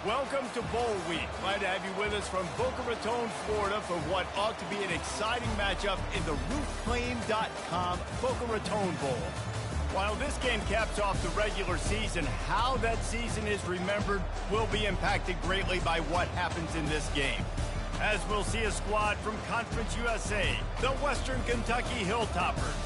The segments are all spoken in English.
Welcome to Bowl Week. Glad to have you with us from Boca Raton, Florida for what ought to be an exciting matchup in the rootclaim.com Boca Raton Bowl. While this game caps off the regular season, how that season is remembered will be impacted greatly by what happens in this game. As we'll see a squad from Conference USA, the Western Kentucky Hilltoppers,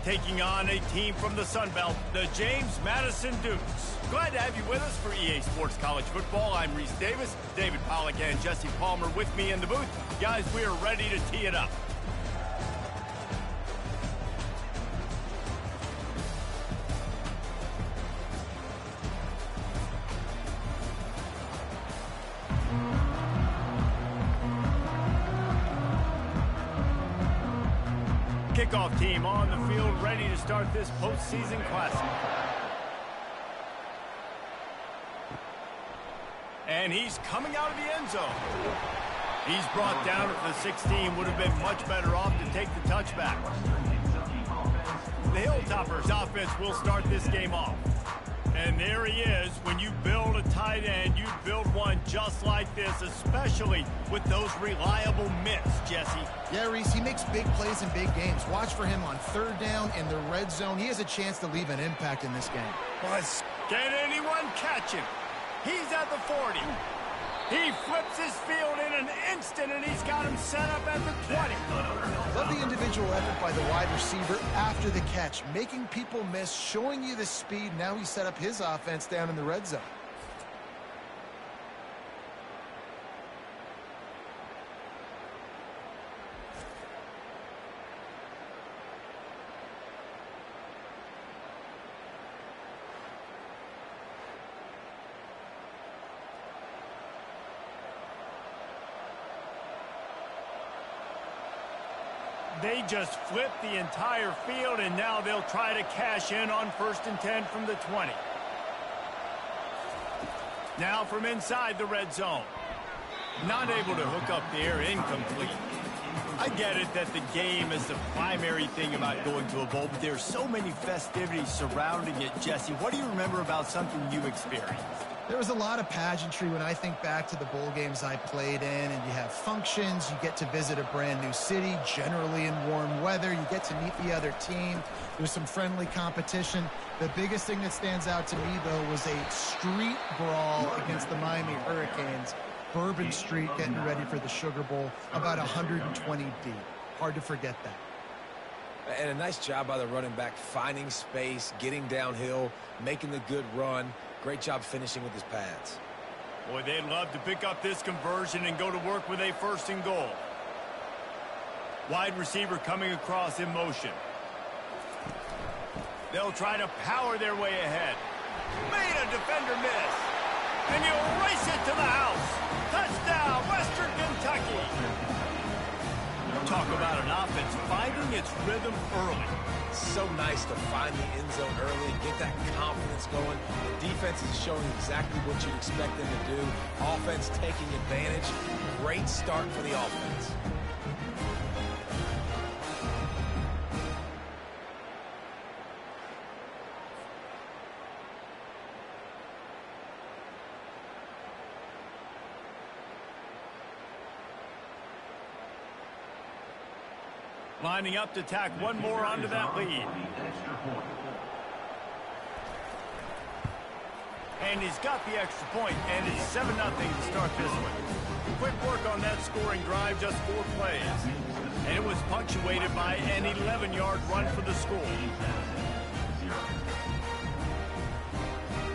taking on a team from the Sun Belt, the Jjames Madison Dukes. Glad to have you with us for EA Sports College Football. I'm Reese Davis, David Pollack and Jesse Palmer with me in the booth. Guys, we are ready to tee it up. Kickoff team on the field, ready to start this postseason classic. And he's coming out of the end zone. He's brought down at the 16. Would have been much better off to take the touchback. The Hilltoppers offense will start this game off. And there he is. When you build a tight end, you build one just like this, especially with those reliable mitts, Jesse. Yeah, Reese, he makes big plays in big games. Watch for him on third down in the red zone. He has a chance to leave an impact in this game. Can anyone catch him? He's at the 40. He flips his field in an instant, and he's got him set up at the 20. Love the individual effort by the wide receiver after the catch, making people miss, showing you the speed. Now he set up his offense down in the red zone. They just flipped the entire field, and now they'll try to cash in on 1st and 10 from the 20. Now from inside the red zone. Not able to hook up there, incomplete. I get it that the game is the primary thing about going to a bowl, but there's so many festivities surrounding it, Jesse. What do you remember about something you experienced? There was a lot of pageantry when I think back to the bowl games I played in, and you have functions, you get to visit a brand new city, generally in warm weather, you get to meet the other team, there's some friendly competition. The biggest thing that stands out to me, though, was a street brawl against the Miami Hurricanes. Bourbon Street getting ready for the Sugar Bowl, about 120 deep. Hard to forget that. And a nice job by the running back, finding space, getting downhill, making the good run. Great job finishing with his pads. Boy, they'd love to pick up this conversion and go to work with a 1st and goal. Wide receiver coming across in motion. They'll try to power their way ahead. Made a defender miss. And you race it to the house. Touchdown, Western Kentucky. Talk about an offense finding its rhythm early. So nice to find the end zone early and get that confidence going. The defense is showing exactly what you'd expect them to do. Offense taking advantage. Great start for the offense. Lining up to tack one more onto that lead. And he's got the extra point, and it's 7-0 to start this one. Quick work on that scoring drive, just 4 plays. And it was punctuated by an 11-yard run for the school.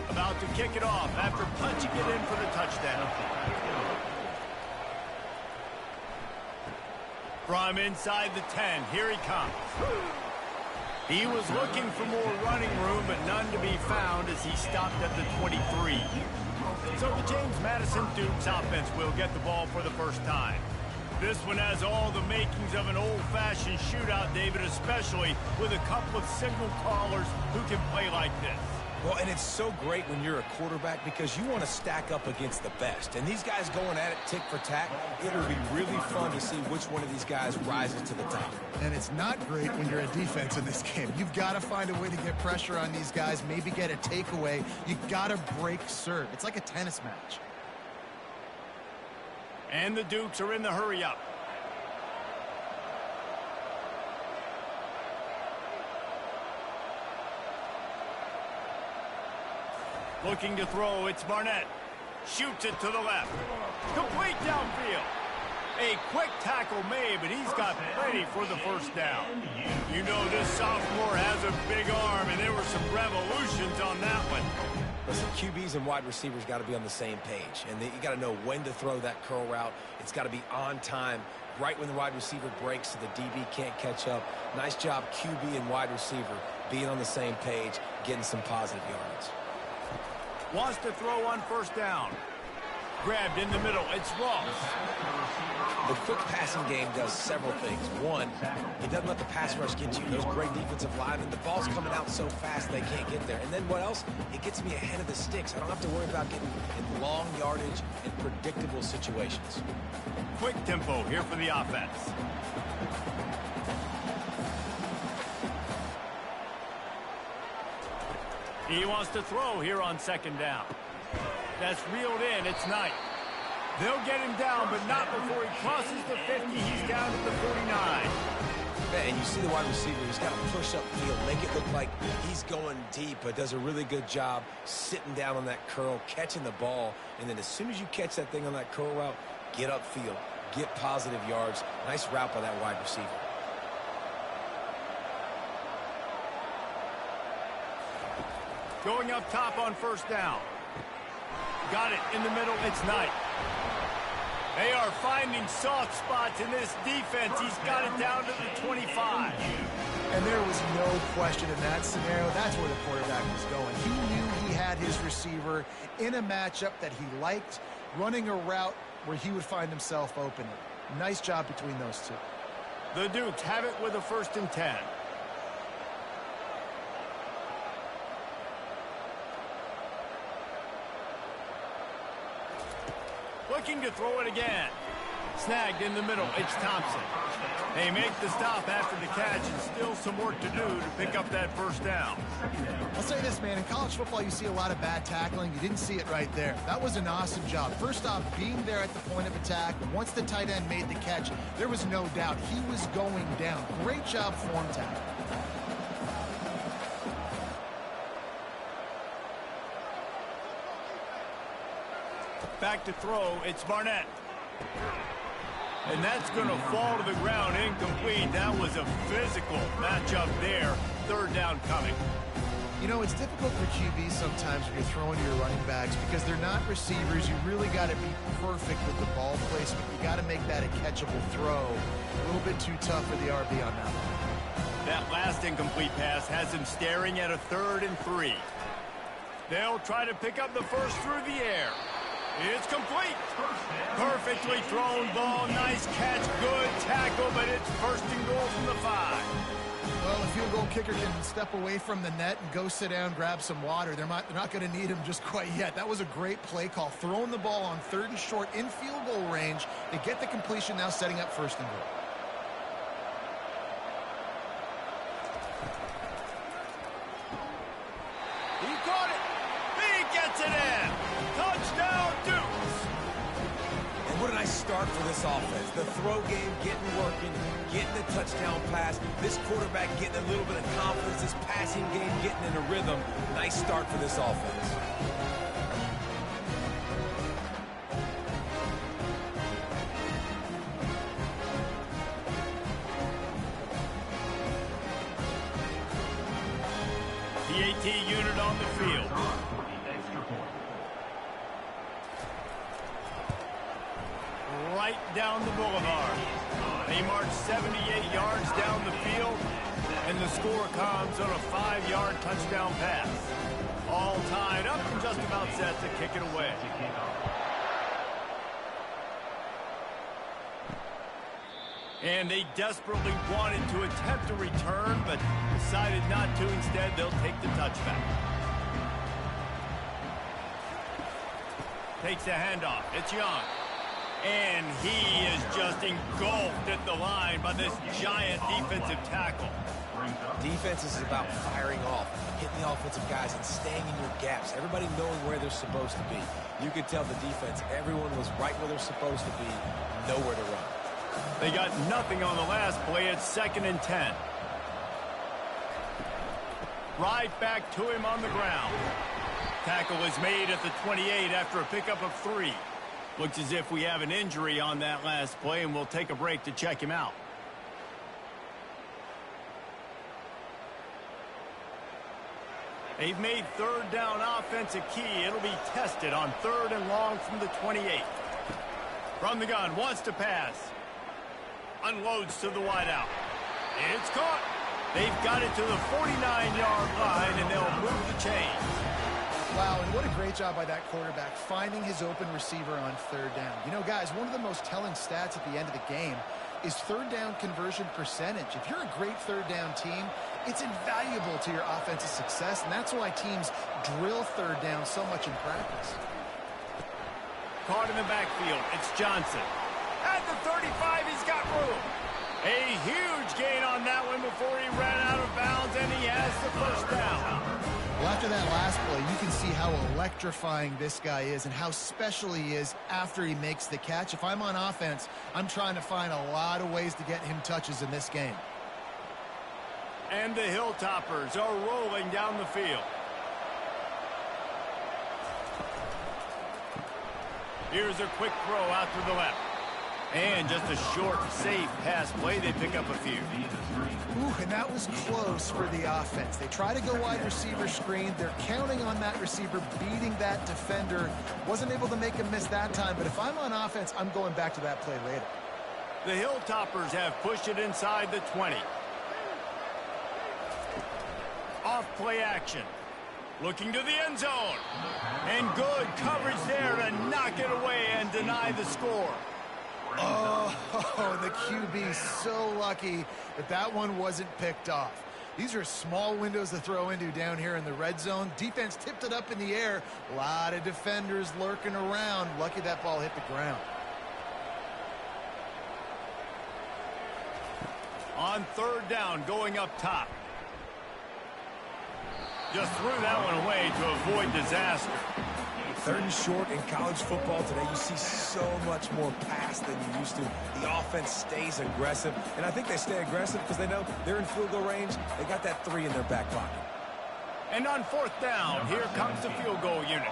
About to kick it off after punching it in for the touchdown. From inside the 10, here he comes. He was looking for more running room, but none to be found as he stopped at the 23. So the Jjames Madison Dukes offense will get the ball for the first time. This one has all the makings of an old-fashioned shootout, David, especially with a couple of signal callers who can play like this. Well, and it's so great when you're a quarterback because you want to stack up against the best. And these guys going at it tick for tack, it'll be really fun to see which one of these guys rises to the top. And it's not great when you're a defense in this game. You've got to find a way to get pressure on these guys, maybe get a takeaway. You've got to break serve. It's like a tennis match. And the Dukes are in the hurry-up. Looking to throw, it's Barnett. Shoots it to the left. Complete downfield. A quick tackle made, but he's got plenty for the first down. You know this sophomore has a big arm, and there were some revolutions on that one. Listen, QBs and wide receivers got to be on the same page, and you got to know when to throw that curl route. It's got to be on time, right when the wide receiver breaks so the DB can't catch up. Nice job, QB and wide receiver, being on the same page, getting some positive yards. Wants to throw on first down. Grabbed in the middle. It's Ross. The quick passing game does several things. One, it doesn't let the pass rush get you. Those great defensive linemen, the ball's coming out so fast they can't get there. And then what else? It gets me ahead of the sticks. I don't have to worry about getting in long yardage and predictable situations. Quick tempo here for the offense. He wants to throw here on second down. That's reeled in. It's Knight. They'll get him down, but not before he crosses the 50. He's down to the 49. And you see the wide receiver. He's got to push upfield, make it look like he's going deep, but does a really good job sitting down on that curl, catching the ball. And then as soon as you catch that thing on that curl route, get upfield, get positive yards. Nice route by that wide receiver. Going up top on first down. Got it in the middle. It's Knight. They are finding soft spots in this defense. He's got it down to the 25. And there was no question in that scenario. That's where the quarterback was going. He knew he had his receiver in a matchup that he liked, running a route where he would find himself open. Nice job between those two. The Dukes have it with a 1st and 10. Looking to throw it again. Snagged in the middle. It's Thompson. They make the stop after the catch, and still some work to do to pick up that first down. I'll say this, man. In college football, you see a lot of bad tackling. You didn't see it right there. That was an awesome job. First off, being there at the point of attack. Once the tight end made the catch, there was no doubt he was going down. Great job form tackle. Back to throw, it's Barnett. And that's going to fall to the ground, incomplete. That was a physical matchup there. 3rd down coming. You know, it's difficult for QBs sometimes when you're throwing to your running backs because they're not receivers. You really got to be perfect with the ball placement. You got to make that a catchable throw. A little bit too tough for the RB on that one. That last incomplete pass has him staring at a 3rd and 3. They'll try to pick up the first through the air. It's complete. Perfectly thrown ball. Nice catch. Good tackle, but it's 1st and goal from the 5. Well, the field goal kicker can step away from the net and go sit down, grab some water. They're not going to need him just quite yet. That was a great play call. Throwing the ball on 3rd and short in field goal range. They get the completion, now setting up 1st and goal. He caught it. He gets it in. Touchdown, Dukes. And what a nice start for this offense. The throw game getting working, getting the touchdown pass. This quarterback getting a little bit of confidence. This passing game getting in a rhythm. Nice start for this offense. The AT unit on the field. Right down the boulevard. They march 78 yards down the field, and the score comes on a 5-yard touchdown pass. All tied up and just about set to kick it away. And they desperately wanted to attempt a return, but decided not to. Instead, they'll take the touchback. Takes the handoff. It's Young. And he is just engulfed at the line by this giant defensive tackle. Defense is about firing off, hitting the offensive guys, and staying in your gaps. Everybody knowing where they're supposed to be. You could tell the defense, everyone was right where they're supposed to be, nowhere to run. They got nothing on the last play. It's 2nd and 10. Right back to him on the ground. Tackle is made at the 28 after a pickup of 3. Looks as if we have an injury on that last play, and we'll take a break to check him out. They've made 3rd down offense a key. It'll be tested on 3rd and long from the 28. From the gun, wants to pass. Unloads to the wideout. It's caught. They've got it to the 49-yard line, and they'll move the chains. Wow, and what a great job by that quarterback finding his open receiver on 3rd down. You know, guys, one of the most telling stats at the end of the game is 3rd down conversion percentage. If you're a great 3rd down team, it's invaluable to your offensive success, and that's why teams drill 3rd down so much in practice. Caught in the backfield. It's Johnson. At the 35, he's got room. A huge gain on that one before he ran out of bounds, and he has the 1st down. Well, after that last play, you can see how electrifying this guy is and how special he is after he makes the catch. If I'm on offense, I'm trying to find a lot of ways to get him touches in this game. And the Hilltoppers are rolling down the field. Here's a quick throw out to the left. And just a short, safe pass play. They pick up a few. Ooh, and that was close for the offense. They try to go wide receiver screen. They're counting on that receiver beating that defender. Wasn't able to make him miss that time, but if I'm on offense, I'm going back to that play later. The Hilltoppers have pushed it inside the 20. Off play action. Looking to the end zone. And good coverage there to knock it away and deny the score. Oh, the QB so lucky that that one wasn't picked off. These are small windows to throw into down here in the red zone. Defense tipped it up in the air. A lot of defenders lurking around. Lucky that ball hit the ground. On 3rd down, going up top. Just threw that one away to avoid disaster. 3rd and short in college football today, you see so much more pass than you used to. The offense stays aggressive, and I think they stay aggressive because they know they're in field goal range. They got that 3 in their back pocket. And on 4th down, here comes the field goal unit.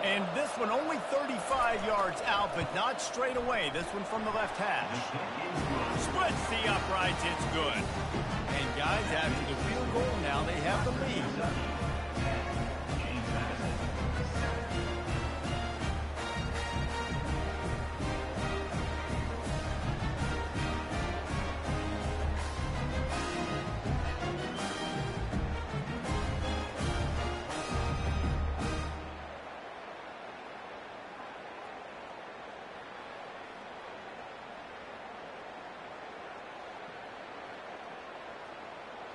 And this one only 35 yards out, but not straight away. This one from the left hash. Splits the uprights, it's good. And guys, after the field goal, now they have the lead.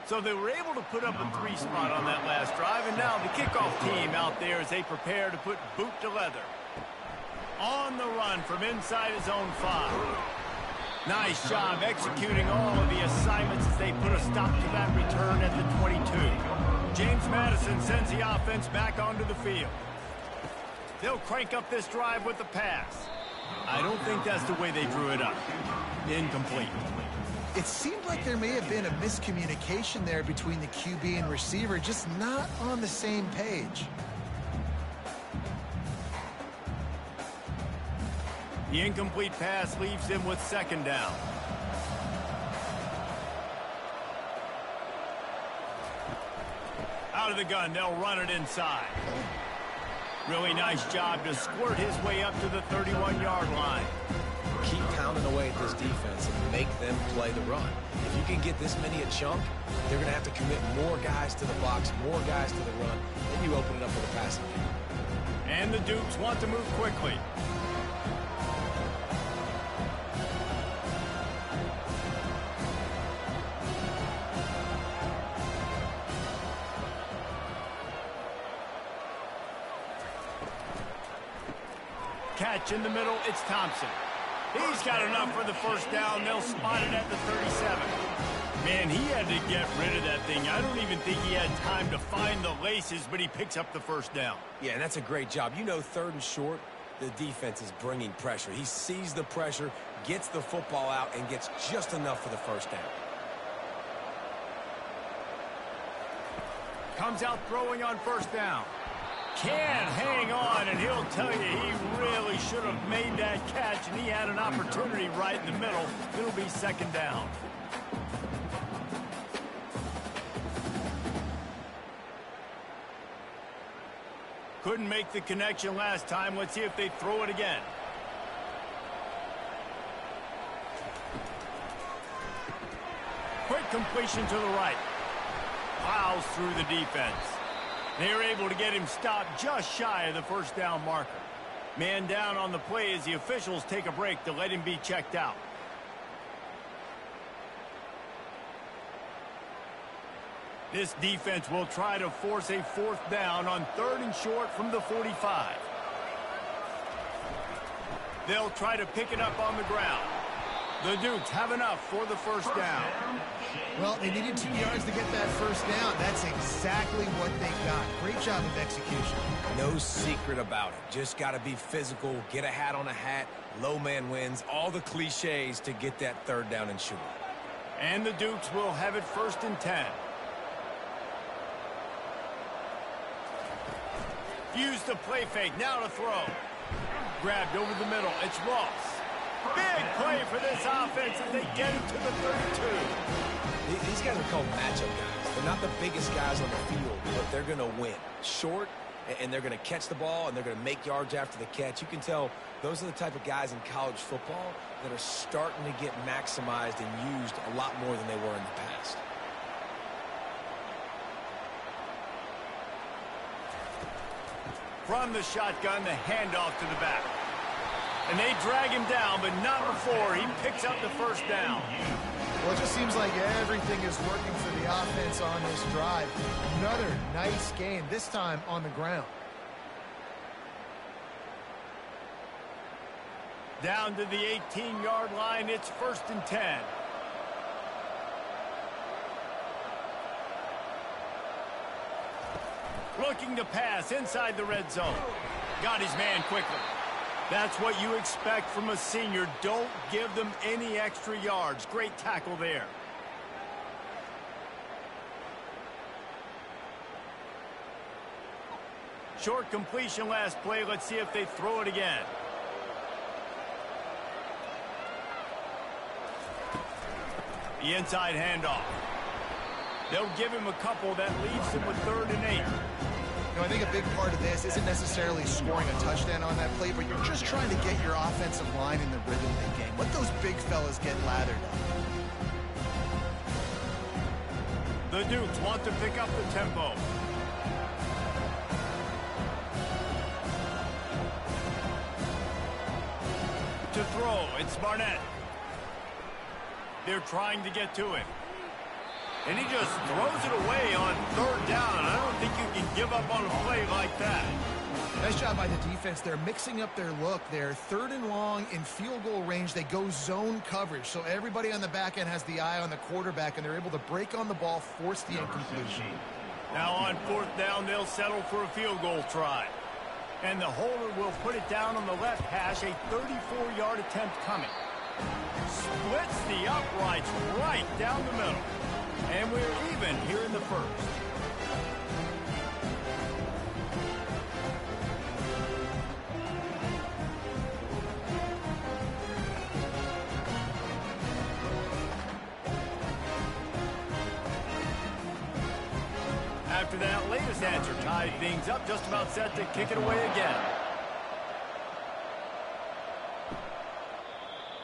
So they were able to put up a 3 spot on that last drive, and now the kickoff team out there as they prepare to put boot to leather. On the run from inside his own 5. Nice job executing all of the assignments as they put a stop to that return at the 22. James Madison sends the offense back onto the field. They'll crank up this drive with the pass. I don't think that's the way they drew it up. Incomplete. It seemed like there may have been a miscommunication there between the QB and receiver, just not on the same page. The incomplete pass leaves them with 2nd down. Out of the gun, they'll run it inside. Really nice job to squirt his way up to the 31-yard line. Keep pounding away at this defense and make them play the run. If you can get this many a chunk, they're going to have to commit more guys to the box, more guys to the run, then you open it up for the passing game. And the Dukes want to move quickly. Catch in the middle, it's Thompson. He's got enough for the first down. They'll spot it at the 37. Man, he had to get rid of that thing. I don't even think he had time to find the laces, but he picks up the first down. Yeah, and that's a great job. You know, 3rd and short, the defense is bringing pressure. He sees the pressure, gets the football out, and gets just enough for the first down. Comes out throwing on first down. Can't hang on, and he'll tell you he really should have made that catch, and he had an opportunity right in the middle. It'll be 2nd down. Couldn't make the connection last time. Let's see if they throw it again. Quick completion to the right. Plows through the defense. They are able to get him stopped just shy of the first down marker. Man down on the play as the officials take a break to let him be checked out. This defense will try to force a 4th down on 3rd and short from the 45. They'll try to pick it up on the ground. The Dukes have enough for the first down. Well, they needed 2 yards to get that first down. That's exactly what they got. Great job of execution. No secret about it. Just got to be physical, get a hat on a hat, low man wins, all the cliches to get that 3rd down and short. And the Dukes will have it 1st and 10. Use the play fake, now to throw. Grabbed over the middle, it's Ross. Big play for this offense as they get him to the 32. These guys are called matchup guys. They're not the biggest guys on the field, but they're going to win. Short, and they're going to catch the ball, and they're going to make yards after the catch. You can tell those are the type of guys in college football that are starting to get maximized and used a lot more than they were in the past. From the shotgun, the handoff to the back. And they drag him down, but not before he picks up the first down. Well, it just seems like everything is working for the offense on this drive. Another nice game, this time on the ground. Down to the 18-yard line, it's 1st and 10. Looking to pass inside the red zone. Got his man quickly. That's what you expect from a senior. Don't give them any extra yards. Great tackle there. Short completion last play. Let's see if they throw it again. The inside handoff. They'll give him a couple. That leaves him with 3rd and 8. You know, I think a big part of this isn't necessarily scoring a touchdown on that play, but you're just trying to get your offensive line in the rhythm of the game. Let those big fellas get lathered up. The Dukes want to pick up the tempo. To throw, it's Barnett. They're trying to get to him. And he just throws it away on 3rd down. I don't think you can give up on a play like that. Nice job by the defense. They're mixing up their look. They're 3rd and long in field goal range. They go zone coverage. So everybody on the back end has the eye on the quarterback, and they're able to break on the ball, force the incompletion. Now on 4th down, they'll settle for a field goal try. And the holder will put it down on the left hash, a 34-yard attempt coming. Splits the uprights right down the middle. And we're even here in the 1st. After that latest answer tied things up, just about set to kick it away again.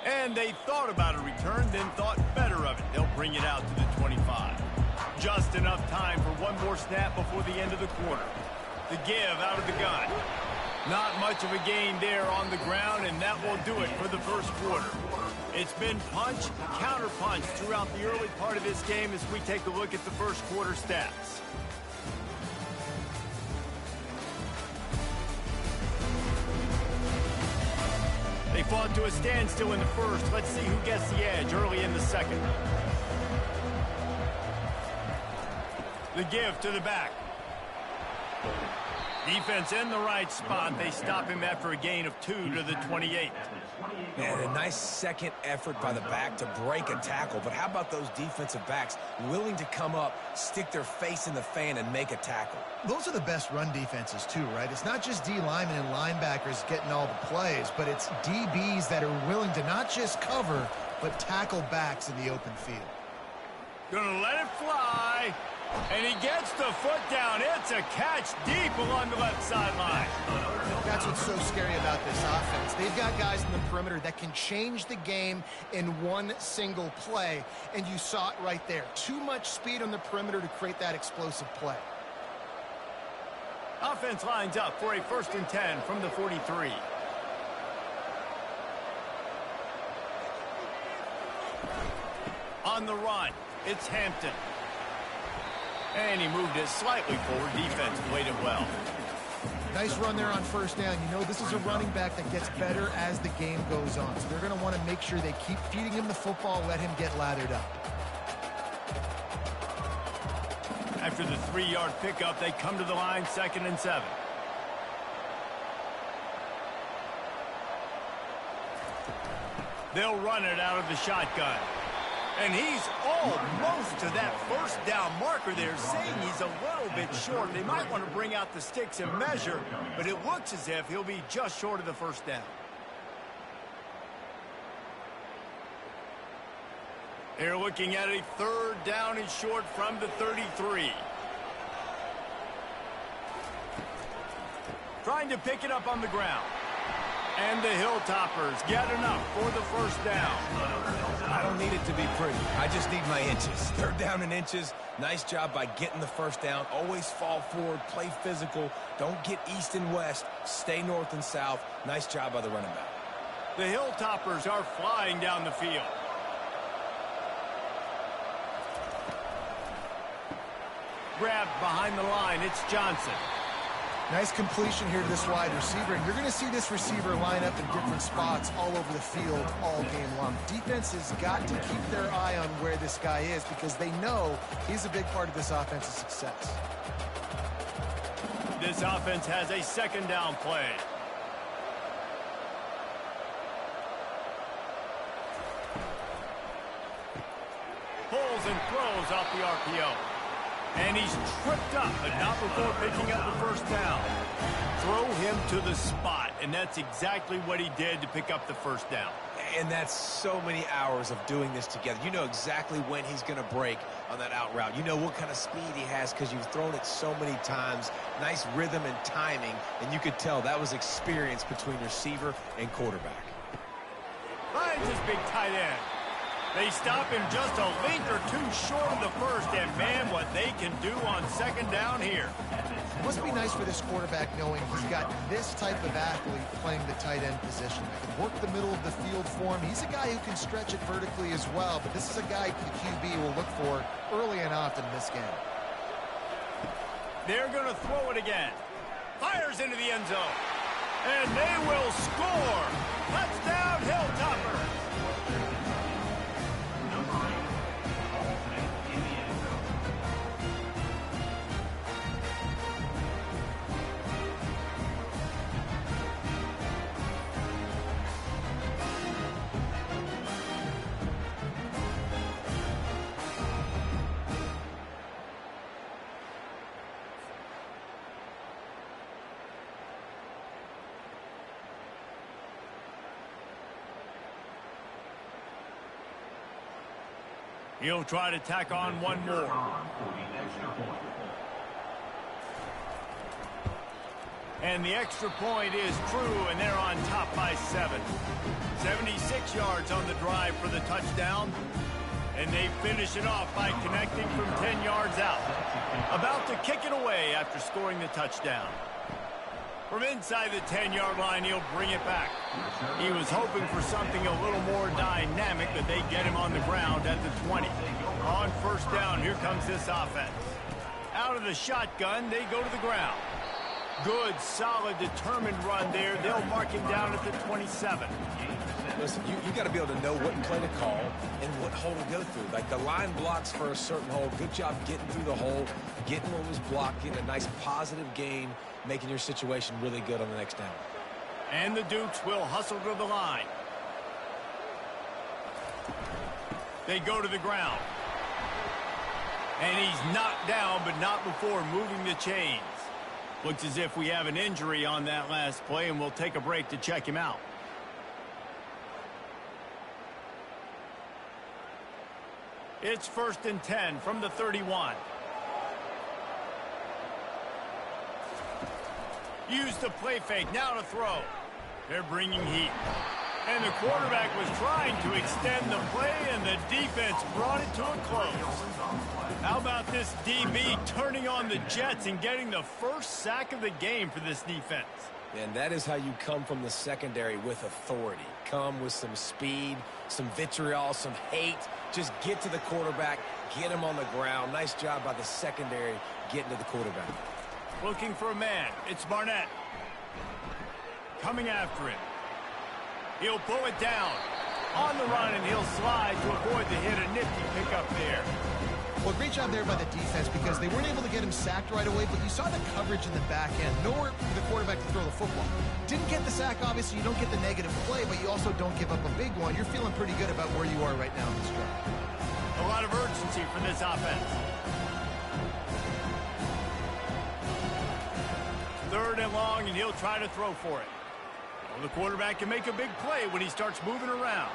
And they thought about a return, then thought better of it. They'll bring it out to the 25. Just enough time for one more snap before the end of the quarter. The give out of the gun. Not much of a gain there on the ground, and that will do it for the first quarter. It's been punch, counter punch throughout the early part of this game as we take a look at the first quarter stats. They fought to a standstill in the first. Let's see who gets the edge early in the second. The give to the back. Defense in the right spot. They stop him after a gain of 2 to the 28. And a nice second effort by the back to break a tackle. But how about those defensive backs willing to come up, stick their face in the fan, and make a tackle? Those are the best run defenses, too, right? It's not just D linemen and linebackers getting all the plays, but it's DBs that are willing to not just cover, but tackle backs in the open field. Gonna let it fly. And he gets the foot down. It's a catch deep along the left sideline. That's what's so scary about this offense. They've got guys in the perimeter that can change the game in one single play. And you saw it right there. Too much speed on the perimeter to create that explosive play. Offense lines up for a 1st and 10 from the 43. On the run, it's Hampton. And he moved it slightly forward. Defense played it well. Nice run there on 1st down. You know, this is a running back that gets better as the game goes on. So they're going to want to make sure they keep feeding him the football, let him get lathered up. After the 3-yard pickup, they come to the line, 2nd and 7. They'll run it out of the shotgun. And he's almost to that 1st down marker there, saying he's a little bit short. They might want to bring out the sticks and measure, but it looks as if he'll be just short of the 1st down. They're looking at a 3rd down and short from the 33. Trying to pick it up on the ground. And the Hilltoppers get enough for the 1st down. I don't need it to be pretty. I just need my inches. 3rd down and inches. Nice job by getting the 1st down. Always fall forward, play physical. Don't get east and west. Stay north and south. Nice job by the running back. The Hilltoppers are flying down the field. Grabbed behind the line. It's Johnson. Nice completion here to this wide receiver, and you're going to see this receiver line up in different spots all over the field all game long. Defense has got to keep their eye on where this guy is because they know he's a big part of this offense's success. This offense has a 2nd down play. Pulls and throws off the RPO. And he's tripped up, but not before picking up the 1st down. Throw him to the spot, and that's exactly what he did to pick up the 1st down. And that's so many hours of doing this together. You know exactly when he's going to break on that out route. You know what kind of speed he has because you've thrown it so many times. Nice rhythm and timing, and you could tell that was experience between receiver and quarterback. Finds his big tight end. They stop him just a link or 2 short of the 1st, and man, what they can do on 2nd down here. It must be nice for this quarterback knowing he's got this type of athlete playing the tight end position. That can work the middle of the field for him. He's a guy who can stretch it vertically as well, but this is a guy the QB will look for early and often in this game. They're going to throw it again. Fires into the end zone. And they will score. Touchdown, Hilltoppers. He'll try to tack on one more. And the extra point is true, and they're on top by 7. 76 yards on the drive for the touchdown. And they finish it off by connecting from 10 yards out. About to kick it away after scoring the touchdown. From inside the 10-yard line, he'll bring it back. He was hoping for something a little more dynamic, but they get him on the ground at the 20. On 1st down, here comes this offense. Out of the shotgun, they go to the ground. Good, solid, determined run there. They'll mark him down at the 27. Listen, you got to be able to know what play to call and what hole to go through. Like the line blocks for a certain hole. Good job getting through the hole, getting what was blocked, getting a nice positive gain, making your situation really good on the next down. And the Dukes will hustle to the line. They go to the ground. And he's knocked down, but not before moving the chains. Looks as if we have an injury on that last play, and we'll take a break to check him out. It's 1st and 10 from the 31. Use the play fake, now to throw. They're bringing heat. And the quarterback was trying to extend the play, and the defense brought it to a close. How about this DB turning on the Jets and getting the first sack of the game for this defense? And that is how you come from the secondary with authority. Come with some speed, some vitriol, some hate. Just get to the quarterback, get him on the ground. Nice job by the secondary getting to the quarterback. Looking for a man. It's Barnett. Coming after him. He'll pull it down. On the run, and he'll slide to avoid the hit. A nifty pickup there. Well, great job there by the defense because they weren't able to get him sacked right away, but you saw the coverage in the back end. Nowhere for the quarterback to throw the football. Didn't get the sack, obviously. You don't get the negative play, but you also don't give up a big one. You're feeling pretty good about where you are right now in this drive. A lot of urgency for this offense. 3rd and long, and he'll try to throw for it. Well, the quarterback can make a big play when he starts moving around.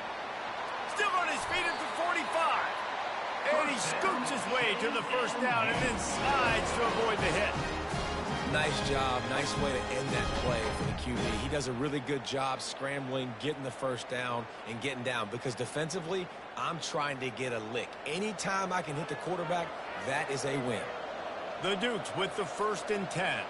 Still on his feet at the 45. And he scoops his way to the first down and then slides to avoid the hit. Nice job. Nice way to end that play for the QB. He does a really good job scrambling, getting the first down, and getting down. Because defensively, I'm trying to get a lick. Anytime I can hit the quarterback, that is a win. The Dukes with the 1st and 10.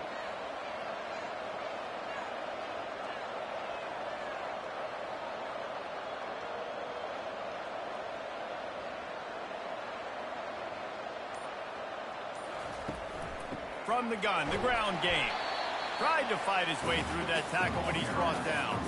From the gun, the ground game. Tried to fight his way through that tackle, but he's brought down.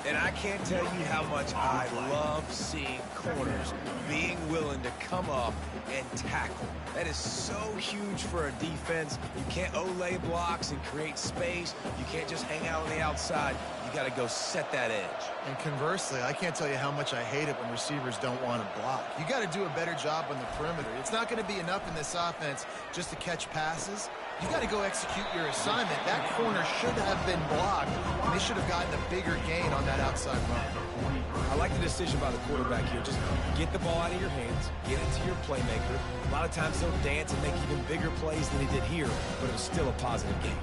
And I can't tell you how much I love seeing corners being willing to come up and tackle. That is so huge for a defense. You can't olay blocks and create space. You can't just hang out on the outside. You got to go set that edge. And conversely, I can't tell you how much I hate it when receivers don't want to block. You got to do a better job on the perimeter. It's not going to be enough in this offense just to catch passes. You got to go execute your assignment. That corner should have been blocked, and they should have gotten a bigger gain on that outside run. I like the decision by the quarterback here. Just get the ball out of your hands, get it to your playmaker. A lot of times he'll dance and make even bigger plays than he did here, but it was still a positive game.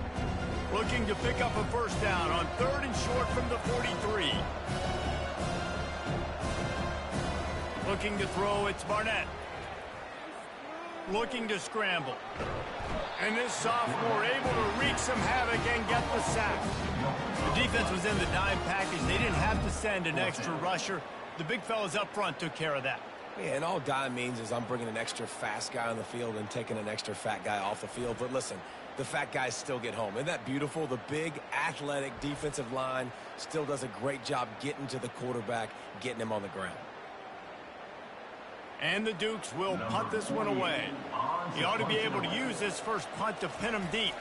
Looking to pick up a first down on 3rd and short from the 43. Looking to throw, it's Barnett. Looking to scramble. And this sophomore able to wreak some havoc and get the sack. The defense was in the dime package. They didn't have to send an extra rusher. The big fellas up front took care of that. Yeah, and all dime means is I'm bringing an extra fast guy on the field and taking an extra fat guy off the field. But listen, the fat guys still get home. Isn't that beautiful? The big, athletic defensive line still does a great job getting to the quarterback, getting him on the ground. And the Dukes will punt this one away. He ought to be able to use this first punt to pin him deep.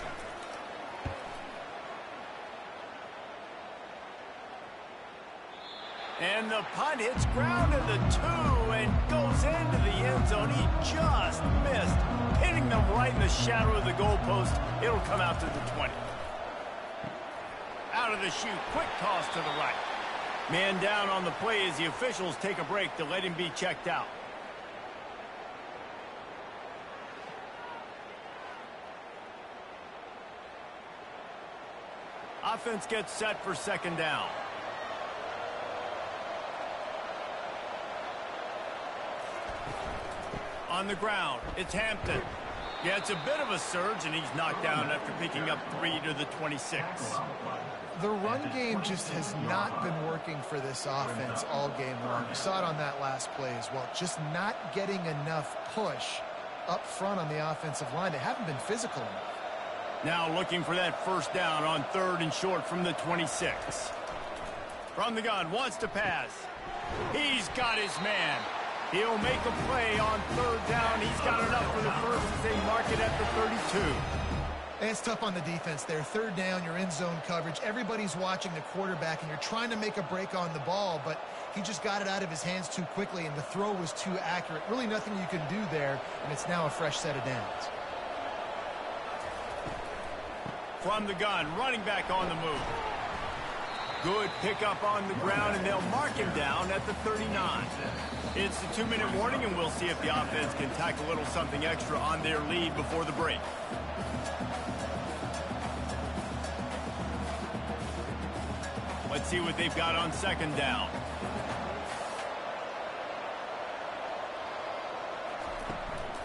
And the punt hits ground in the 2 and goes into the end zone. He just missed, pinning them right in the shadow of the goalpost. It'll come out to the 20. Out of the chute, quick toss to the right. Man down on the play as the officials take a break to let him be checked out. Offense gets set for 2nd down. On the ground, it's Hampton. Yeah, it's a bit of a surge, and he's knocked down after picking up 3 to the 26. The run game just has not been working for this offense all game long. You saw it on that last play as well. Just not getting enough push up front on the offensive line. They haven't been physical enough. Now looking for that first down on 3rd and short from the 26. From the gun, wants to pass. He's got his man. He'll make a play on 3rd down. He's got enough for the first as they mark it at the 32. And it's tough on the defense there. 3rd down, you're in zone coverage. Everybody's watching the quarterback, and you're trying to make a break on the ball, but he just got it out of his hands too quickly, and the throw was too accurate. Really nothing you can do there, and it's now a fresh set of downs. From the gun, running back on the move. Good pickup on the ground, and they'll mark him down at the 39. It's the 2-minute warning, and we'll see if the offense can tack a little something extra on their lead before the break. Let's see what they've got on 2nd down.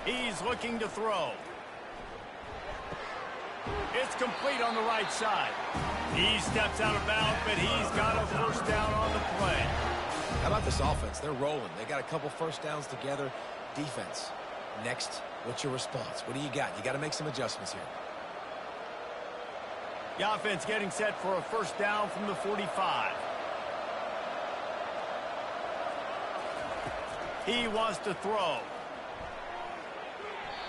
He's looking to throw. It's complete on the right side. He steps out of bounds, but he's got a first down on the play. How about this offense? They're rolling. They got a couple first downs together. Defense. Next, what's your response? What do you got? You got to make some adjustments here. The offense getting set for a first down from the 45. He wants to throw.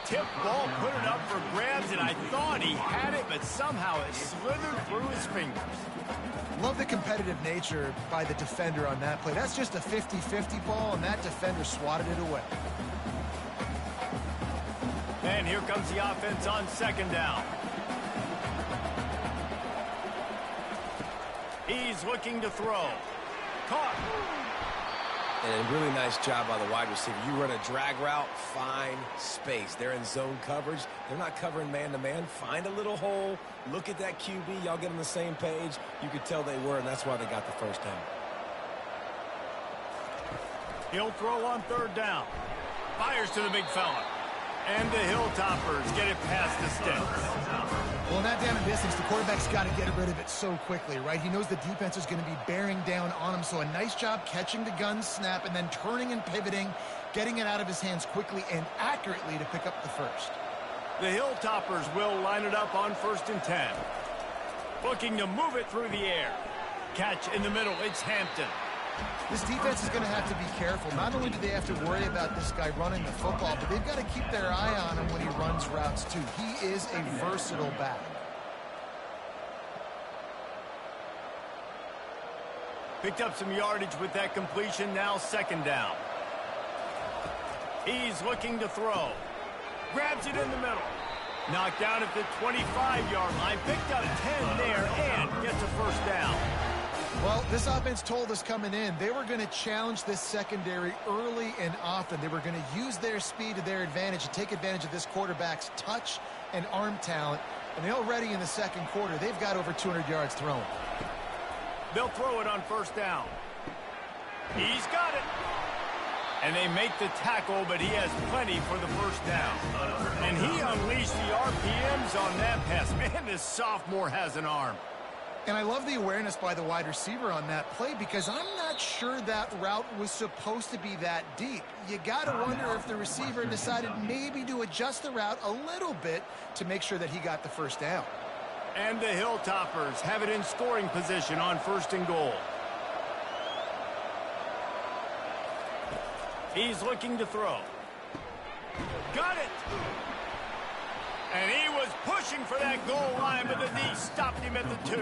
Tip ball, put it up for grabs, and I thought he had it, but somehow it slithered through his fingers. Love the competitive nature by the defender on that play. That's just a 50-50 ball, and that defender swatted it away. And here comes the offense on 2nd down. He's looking to throw. Caught. And a really nice job by the wide receiver. You run a drag route, find space. They're in zone coverage. They're not covering man-to-man. Find a little hole. Look at that QB. Y'all get on the same page. You could tell they were, and that's why they got the first down. He'll throw on 3rd down. Fires to the big fella. And the Hilltoppers get it past the sticks. Well, in that down and distance, the quarterback's got to get rid of it so quickly, right? He knows the defense is going to be bearing down on him, so a nice job catching the gun snap and then turning and pivoting, getting it out of his hands quickly and accurately to pick up the first. The Hilltoppers will line it up on 1st and 10. Looking to move it through the air. Catch in the middle, it's Hampton. This defense is going to have to be careful. Not only do they have to worry about this guy running the football, but they've got to keep their eye on him when he runs routes, too. He is a versatile back. Picked up some yardage with that completion, now 2nd down. He's looking to throw. Grabs it in the middle. Knocked down at the 25-yard line. Picked up 10 there and gets a first down. Well, this offense told us coming in they were going to challenge this secondary early and often. They were going to use their speed to their advantage and take advantage of this quarterback's touch and arm talent. And already in the 2nd quarter, they've got over 200 yards thrown. They'll throw it on 1st down. He's got it. And they make the tackle, but he has plenty for the first down. And he unleashed the RPMs on that pass. Man, this sophomore has an arm. And I love the awareness by the wide receiver on that play because I'm not sure that route was supposed to be that deep. You got to wonder if the receiver decided maybe to adjust the route a little bit to make sure that he got the first down. And the Hilltoppers have it in scoring position on 1st and goal. He's looking to throw. Got it! And he was pushing for that goal line, but the D stopped him at the 2.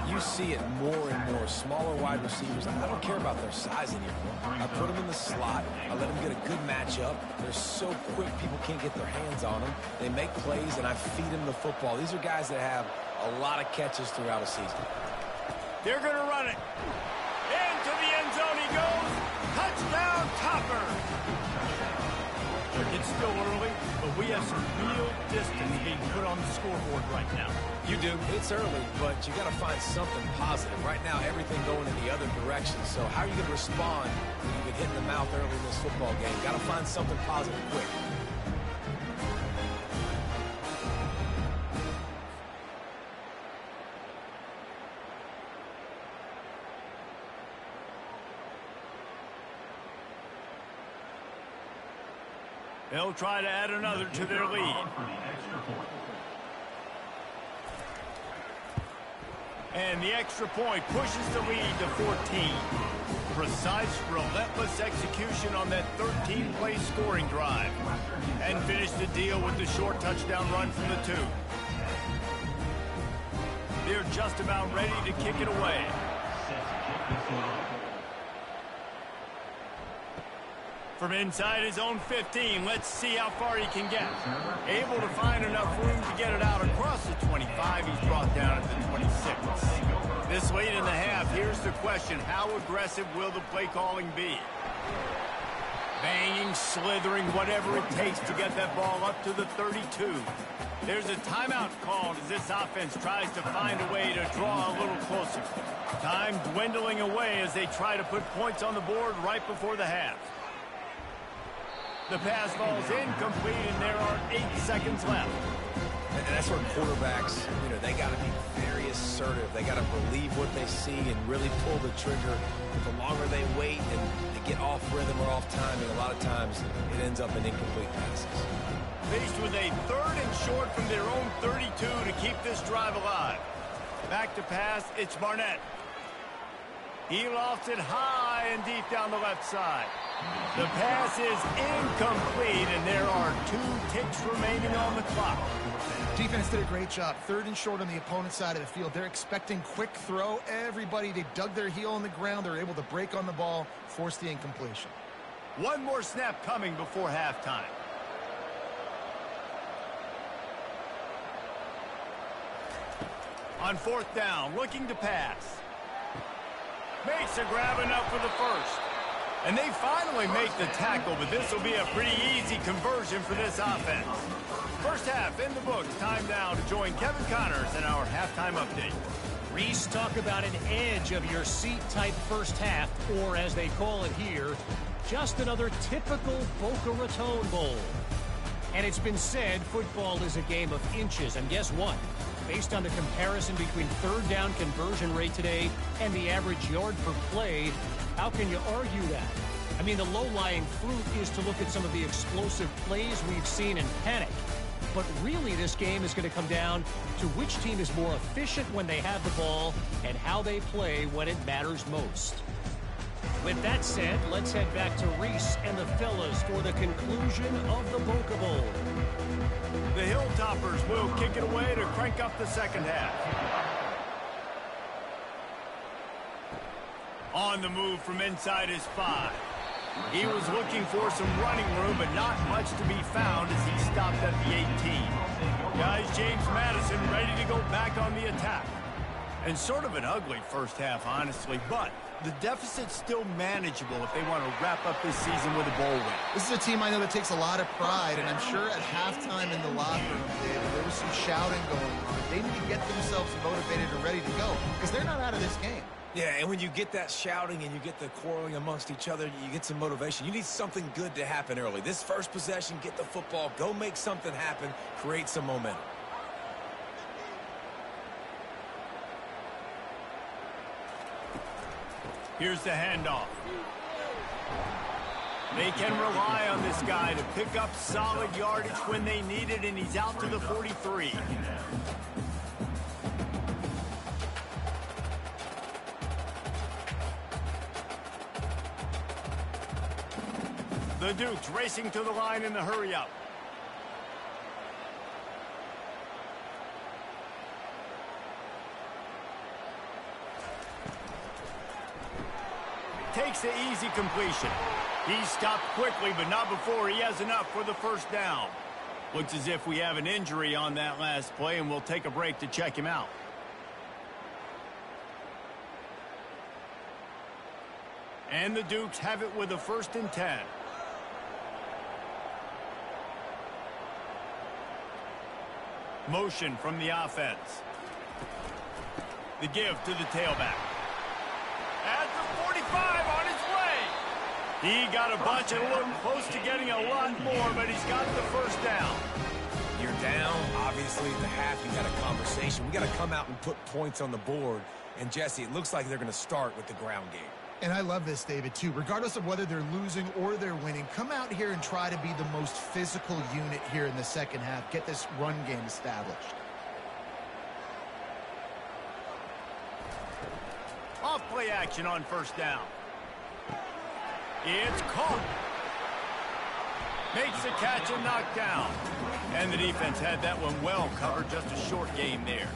You see it more and more. Smaller wide receivers. I don't care about their size anymore. I put them in the slot. I let them get a good matchup. They're so quick, people can't get their hands on them. They make plays, and I feed them the football. These are guys that have a lot of catches throughout a season. They're going to run it. Into the end zone he goes. Touchdown, Topper. It's still early, but we have some real distance being put on the scoreboard right now. You do. It's early, but you got to find something positive. Right now, everything going in the other direction. So how are you going to respond when you've been hit in the mouth early in this football game? Got to find something positive quick. They'll try to add another to their lead. And the extra point pushes the lead to 14. Precise, relentless execution on that 13-play scoring drive. And finish the deal with the short touchdown run from the 2. They're just about ready to kick it away. From inside his own 15, let's see how far he can get. Able to find enough room to get it out across the 25. He's brought down at the 26. This late in the half, here's the question. How aggressive will the play calling be? Banging, slithering, whatever it takes to get that ball up to the 32. There's a timeout called as this offense tries to find a way to draw a little closer. Time dwindling away as they try to put points on the board right before the half. The pass ball's incomplete, and there are 8 seconds left. And that's where quarterbacks, they got to be very assertive. They got to believe what they see and really pull the trigger. The longer they wait and they get off rhythm or off timing, a lot of times it ends up in incomplete passes. Faced with a 3rd and short from their own 32 to keep this drive alive. Back to pass, it's Barnett. He lofts it high and deep down the left side. The pass is incomplete, and there are 2 ticks remaining on the clock. Defense did a great job. 3rd and short on the opponent's side of the field. They're expecting quick throw. Everybody, they dug their heel on the ground. They're able to break on the ball, force the incompletion. One more snap coming before halftime. On 4th down, looking to pass. Makes a grab enough for the first. And they finally make the tackle, but this will be a pretty easy conversion for this offense. First half in the books. Time now to join Kevin Connors in our halftime update. Reese, talk about an edge of your seat type first half, or as they call it here, just another typical Boca Raton Bowl. And it's been said football is a game of inches, and guess what? Based on the comparison between 3rd down conversion rate today and the average yard per play, how can you argue that? I mean, the low-lying fruit is to look at some of the explosive plays we've seen in panic. But really, this game is going to come down to which team is more efficient when they have the ball and how they play when it matters most. With that said, let's head back to Reese and the fellas for the conclusion of the Boca Bowl. The Hilltoppers will kick it away to crank up the second half. On the move from inside his 5. He was looking for some running room, but not much to be found as he stopped at the 18. Guys, Jjames Madison ready to go back on the attack. And sort of an ugly first half, honestly, but the deficit's still manageable if they want to wrap up this season with a bowl win. This is a team I know that takes a lot of pride, and I'm sure at halftime in the locker room, David, there was some shouting going on. They need to get themselves motivated and ready to go because they're not out of this game. Yeah, and when you get that shouting and you get the quarreling amongst each other, you get some motivation. You need something good to happen early. This first possession, get the football, go make something happen, create some momentum. Here's the handoff. They can rely on this guy to pick up solid yardage when they need it, and he's out to the 43. The Dukes racing to the line in the hurry-up. Takes the easy completion. He stopped quickly, but not before he has enough for the first down. Looks as if we have an injury on that last play, and we'll take a break to check him out. And the Dukes have it with a 1st and 10. Motion from the offense. The give to the tailback. At the 45 on his way. He got a bunch and looked close to getting a lot more, but he's got the first down. You're down, obviously, at the half. You got a conversation. We got to come out and put points on the board. And, Jesse, it looks like they're going to start with the ground game. And I love this, David, too. Regardless of whether they're losing or they're winning, come out here and try to be the most physical unit here in the second half. Get this run game established. play action on first down. It's caught. Makes the catch and knocked down. And the defense had that one well covered. Just a short game there.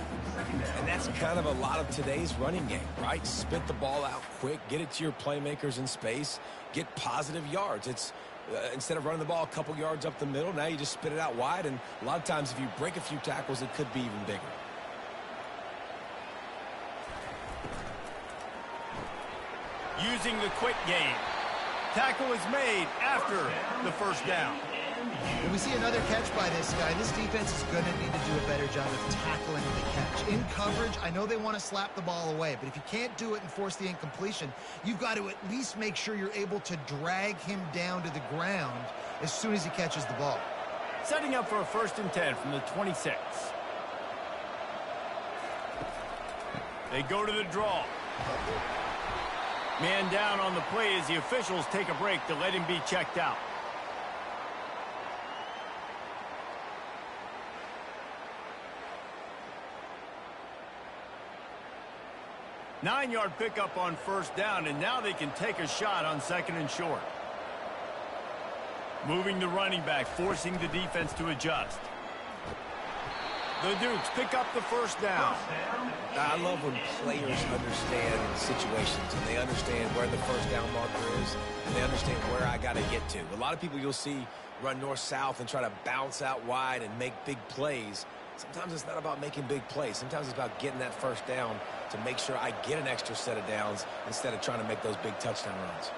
And that's kind of a lot of today's running game, right? Spit the ball out quick, get it to your playmakers in space, get positive yards. It's instead of running the ball a couple yards up the middle, now you just spit it out wide, and a lot of times if you break a few tackles, it could be even bigger. Using the quick game. Tackle is made after the first down. When we see another catch by this guy, this defense is going to need to do a better job of tackling the catch. In coverage, I know they want to slap the ball away, but if you can't do it and force the incompletion, you've got to at least make sure you're able to drag him down to the ground as soon as he catches the ball. Setting up for a 1st and 10 from the 26. They go to the draw. Man down on the play as the officials take a break to let him be checked out. Nine-yard pickup on first down, and now they can take a shot on 2nd and short. Moving the running back, forcing the defense to adjust. The Dukes pick up the first down. I love when players understand situations and they understand where the first down marker is and they understand where I got to get to. A lot of people you'll see run north-south and try to bounce out wide and make big plays. Sometimes it's not about making big plays. Sometimes it's about getting that first down to make sure I get an extra set of downs instead of trying to make those big touchdown runs.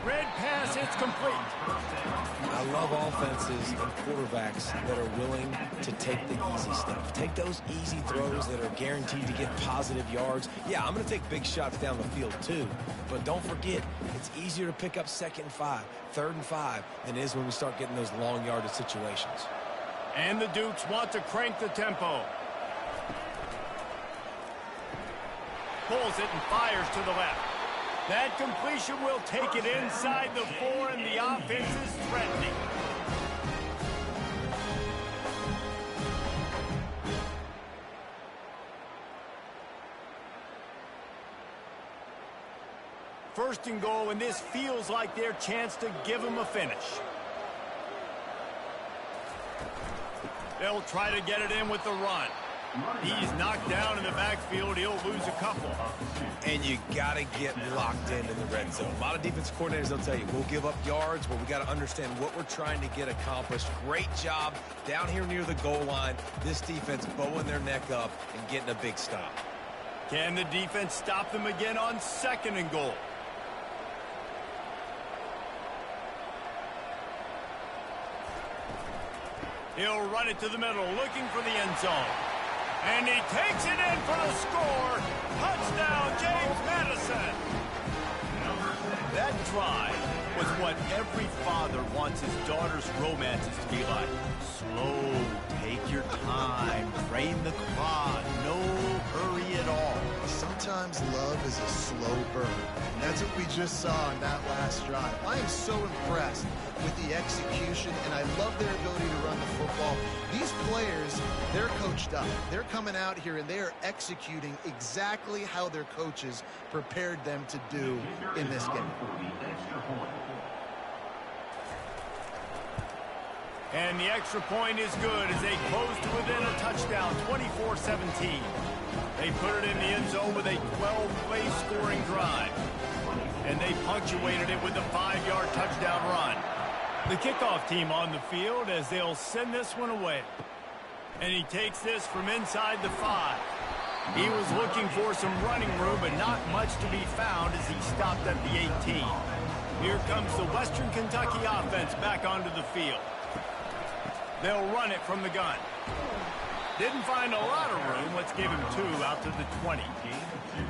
Red pass, it's complete. I love offenses and quarterbacks that are willing to take the easy stuff. Take those easy throws that are guaranteed to get positive yards. Yeah, I'm going to take big shots down the field too, but don't forget, it's easier to pick up 2nd and 5, 3rd and 5 than it is when we start getting those long yardage situations. And the Dukes want to crank the tempo. Pulls it and fires to the left. That completion will take it inside the 4, and the offense is threatening. First and goal, and this feels like their chance to give them a finish. They'll try to get it in with the run. He's knocked down in the backfield. He'll lose a couple. And you got to get locked in the red zone. A lot of defense coordinators, they'll tell you, we'll give up yards, but we got to understand what we're trying to get accomplished. Great job down here near the goal line. This defense bowing their neck up and getting a big stop. Can the defense stop them again on 2nd and goal? He'll run it to the middle, looking for the end zone. And he takes it in for the score. Touchdown, Jjames Madison. That drive was what every father wants his daughter's romances to be like. Slow, take your time, train the clock, no hurry at all. Sometimes love is a slow burn. And that's what we just saw on that last drive. I am so impressed with the execution, and I love their ability to run the football. These players, they're coached up. They're coming out here, and they are executing exactly how their coaches prepared them to do in this game. And the extra point is good as they close to within a touchdown, 24-17. They put it in the end zone with a 12-play scoring drive. And they punctuated it with a 5-yard touchdown run. The kickoff team on the field as they'll send this one away. And he takes this from inside the 5. He was looking for some running room, but not much to be found as he stopped at the 18. Here comes the Western Kentucky offense back onto the field. They'll run it from the gun. Didn't find a lot of room. Let's give him 2 out to the 20.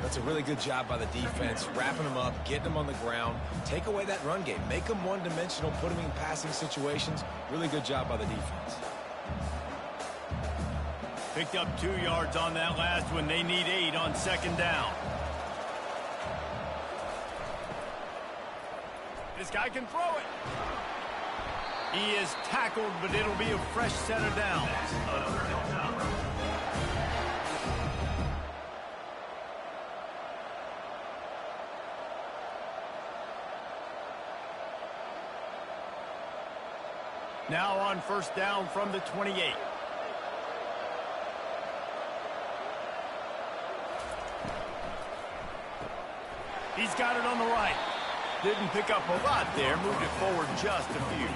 That's a really good job by the defense, wrapping them up, getting them on the ground. Take away that run game. Make them one-dimensional, put them in passing situations. Really good job by the defense. Picked up 2 yards on that last one. They need 8 on 2nd down. This guy can throw it. He is tackled, but it'll be a fresh set of downs. Now on first down from the 28. He's got it on the right. Didn't pick up a lot there. Moved it forward just a few.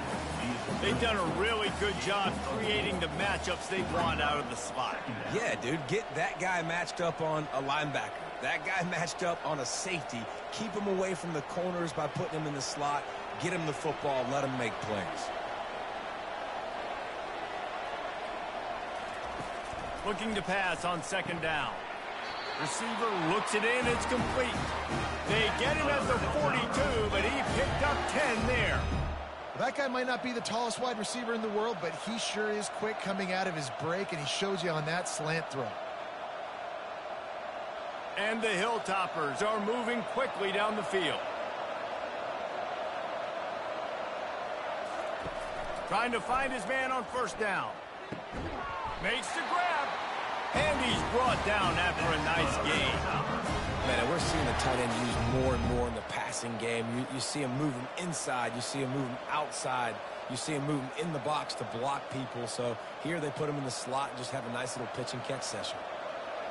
They've done a really good job creating the matchups they want out of the slot. Yeah, dude, get that guy matched up on a linebacker. That guy matched up on a safety. Keep him away from the corners by putting him in the slot. Get him the football. Let him make plays. Looking to pass on second down. Receiver looks it in. It's complete. They get him at the 42, but he picked up 10 there. That guy might not be the tallest wide receiver in the world, but he sure is quick coming out of his break, and he shows you on that slant throw. And the Hilltoppers are moving quickly down the field. Trying to find his man on first down. Makes the grab. And he's brought down after a nice gain. Man, we're seeing the tight end used more and more in the passing game. You see him moving inside. You see him moving outside. You see him moving in the box to block people. So here they put him in the slot and just have a nice little pitch and catch session.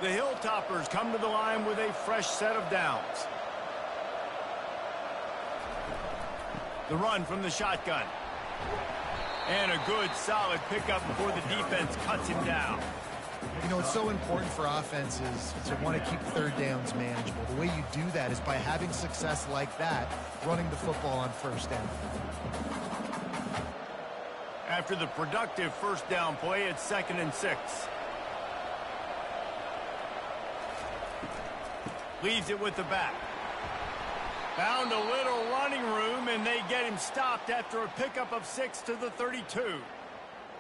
The Hilltoppers come to the line with a fresh set of downs. The run from the shotgun. And a good, solid pickup before the defense cuts him down. You know, it's so important for offenses to want to keep third downs manageable. The way you do that is by having success like that, running the football on first down. After the productive first down play, it's 2nd and 6. Leaves it with the back. Found a little running room, and they get him stopped after a pickup of 6 to the 32.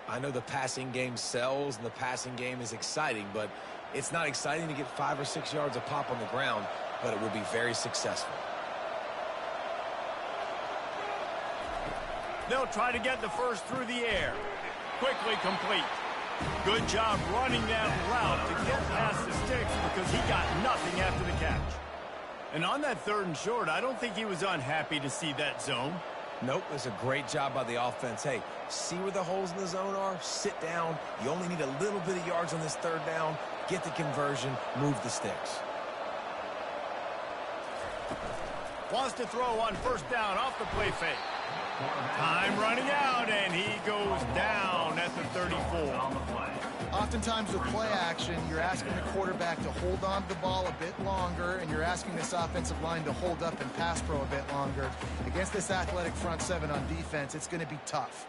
I know the passing game sells and the passing game is exciting, but it's not exciting to get 5 or 6 yards a pop on the ground, but it will be very successful. They'll try to get the first through the air. Quickly complete. Good job running that route to get past the sticks because he got nothing after the catch. And on that 3rd and short, I don't think he was unhappy to see that zone. Nope, it's a great job by the offense. Hey, see where the holes in the zone are? Sit down. You only need a little bit of yards on this 3rd down. Get the conversion. Move the sticks. Wants to throw on first down off the play fake. Time running out, and he goes down at the 34. Oftentimes with play action, you're asking the quarterback to hold on to the ball a bit longer, and you're asking this offensive line to hold up and pass pro a bit longer. Against this athletic front seven on defense, it's going to be tough.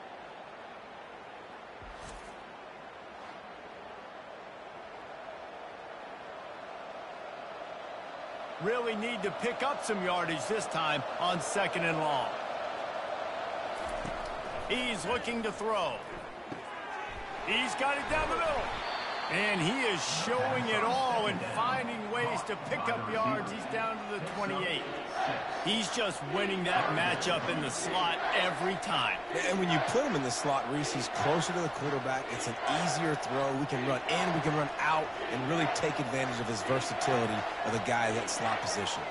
Really need to pick up some yardage this time on 2nd and long. He's looking to throw. He's got it down the middle. And he is showing it all and finding ways to pick up yards. He's down to the 28. He's just winning that matchup in the slot every time. And when you put him in the slot, Reese, he's closer to the quarterback. It's an easier throw. We can run in, we can run out, and really take advantage of his versatility of the guy in that slot position.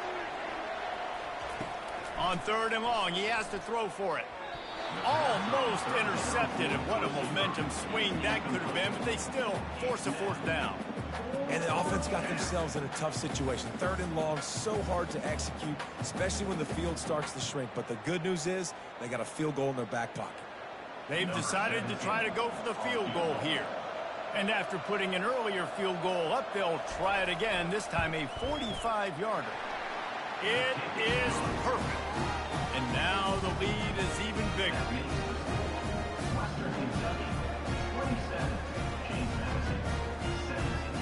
On 3rd and long, he has to throw for it. Almost intercepted, and what a momentum swing that could have been, but they still force a 4th down. And the offense got themselves in a tough situation. 3rd and long, so hard to execute, especially when the field starts to shrink. But the good news is they got a field goal in their back pocket. They've decided to try to go for the field goal here. And after putting an earlier field goal up, they'll try it again, this time a 45-yarder. It is perfect. And now the lead is even bigger. Western Kentucky, 27, Jjames Madison, 17.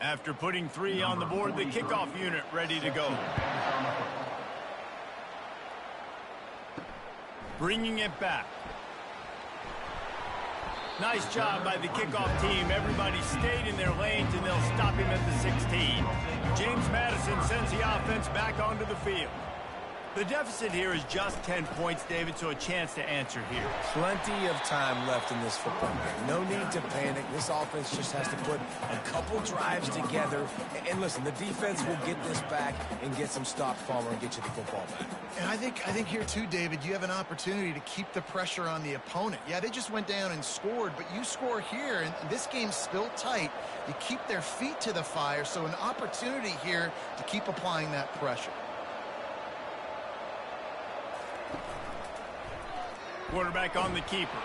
After putting 3 on the board, the kickoff unit ready to go. Bringing it back. Nice job by the kickoff team. Everybody stayed in their lanes, and they'll stop him at the 16. James Madison sends the offense back onto the field. The deficit here is just 10 points, David, so a chance to answer here. Plenty of time left in this football game. No need to panic. This offense just has to put a couple drives together. And listen, the defense will get this back and get some stop follow and get you the football back. And I think here too, David, you have an opportunity to keep the pressure on the opponent. Yeah, they just went down and scored, but you score here, and this game's still tight. You keep their feet to the fire, so an opportunity here to keep applying that pressure. Quarterback on the keeper.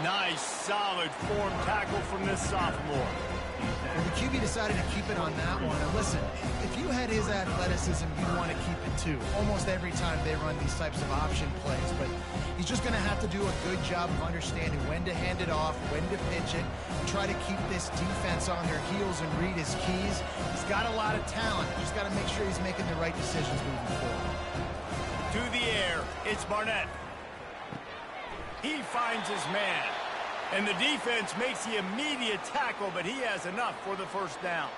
Nice, solid form tackle from this sophomore. Well, the QB decided to keep it on that one. And listen, if you had his athleticism, you'd want to keep it too. Almost every time they run these types of option plays. But he's just going to have to do a good job of understanding when to hand it off, when to pitch it, and try to keep this defense on their heels and read his keys. He's got a lot of talent. Just got to make sure he's making the right decisions moving forward. To the air, it's Barnett. He finds his man. And the defense makes the immediate tackle, but he has enough for the first down.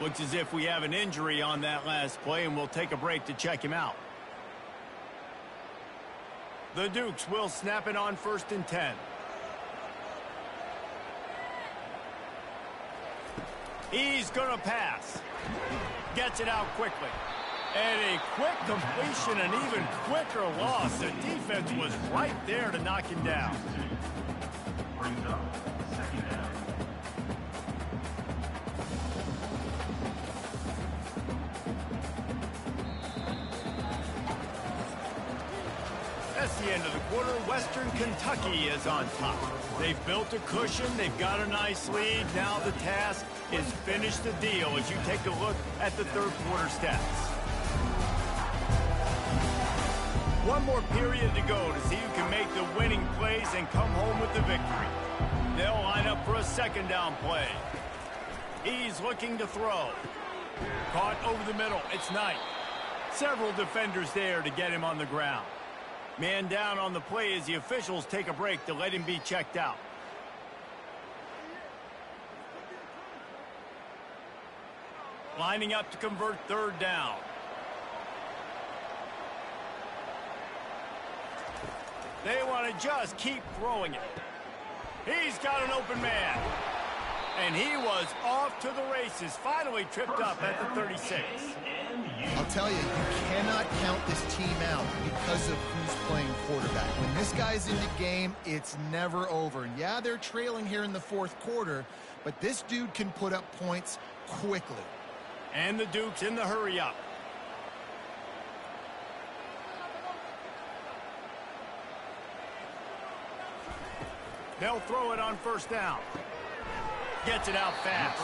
Looks as if we have an injury on that last play, and we'll take a break to check him out. The Dukes will snap it on 1st and 10. He's going to pass. Gets it out quickly. And a quick completion, an even quicker loss. The defense was right there to knock him down. Brings up 2nd down. That's the end of the quarter. Western Kentucky is on top. They've built a cushion. They've got a nice lead. Now the task is finish the deal as you take a look at the third quarter stats. One more period to go to see who can make the winning plays and come home with the victory. They'll line up for a 2nd down play. He's looking to throw. Caught over the middle. It's Knight. Several defenders there to get him on the ground. Man down on the play as the officials take a break to let him be checked out. Lining up to convert 3rd down. They want to just keep throwing it. He's got an open man. And he was off to the races. Finally tripped up at the 36. I'll tell you, you cannot count this team out because of who's playing quarterback. When this guy's in the game, it's never over. Yeah, they're trailing here in the 4th quarter, but this dude can put up points quickly. And the Dukes in the hurry up. They'll throw it on 1st down. Gets it out fast.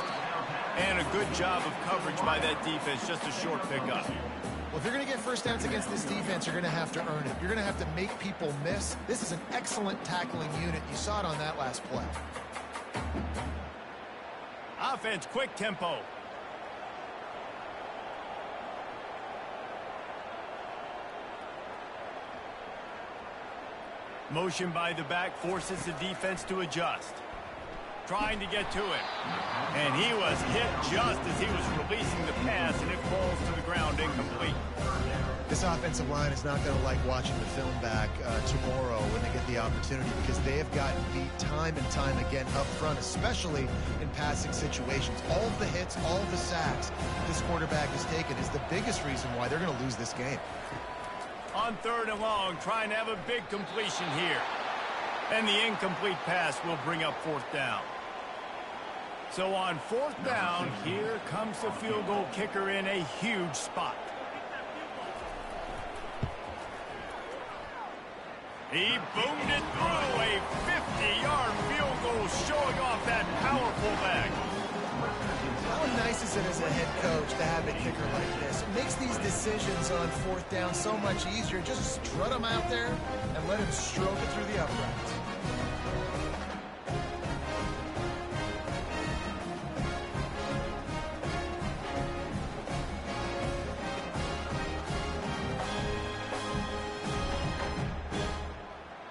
And a good job of coverage by that defense. Just a short pickup. Well, if you're going to get first downs against this defense, you're going to have to earn it. You're going to have to make people miss. This is an excellent tackling unit. You saw it on that last play. Offense, quick tempo. Motion by the back forces the defense to adjust. Trying to get to it. And he was hit just as he was releasing the pass, and it falls to the ground incomplete. This offensive line is not going to like watching the film back tomorrow when they get the opportunity, because they have gotten beat time and time again up front, especially in passing situations. All of the hits, all of the sacks this quarterback has taken is the biggest reason why they're going to lose this game. On 3rd and long, trying to have a big completion here. And the incomplete pass will bring up 4th down. So on 4th down, here comes the field goal kicker in a huge spot. He boomed it through a 50-yard field goal, showing off that powerful leg. How nice is it as a head coach to have a kicker like this? It makes these decisions on 4th down so much easier. Just strut him out there and let him stroke it through the uprights.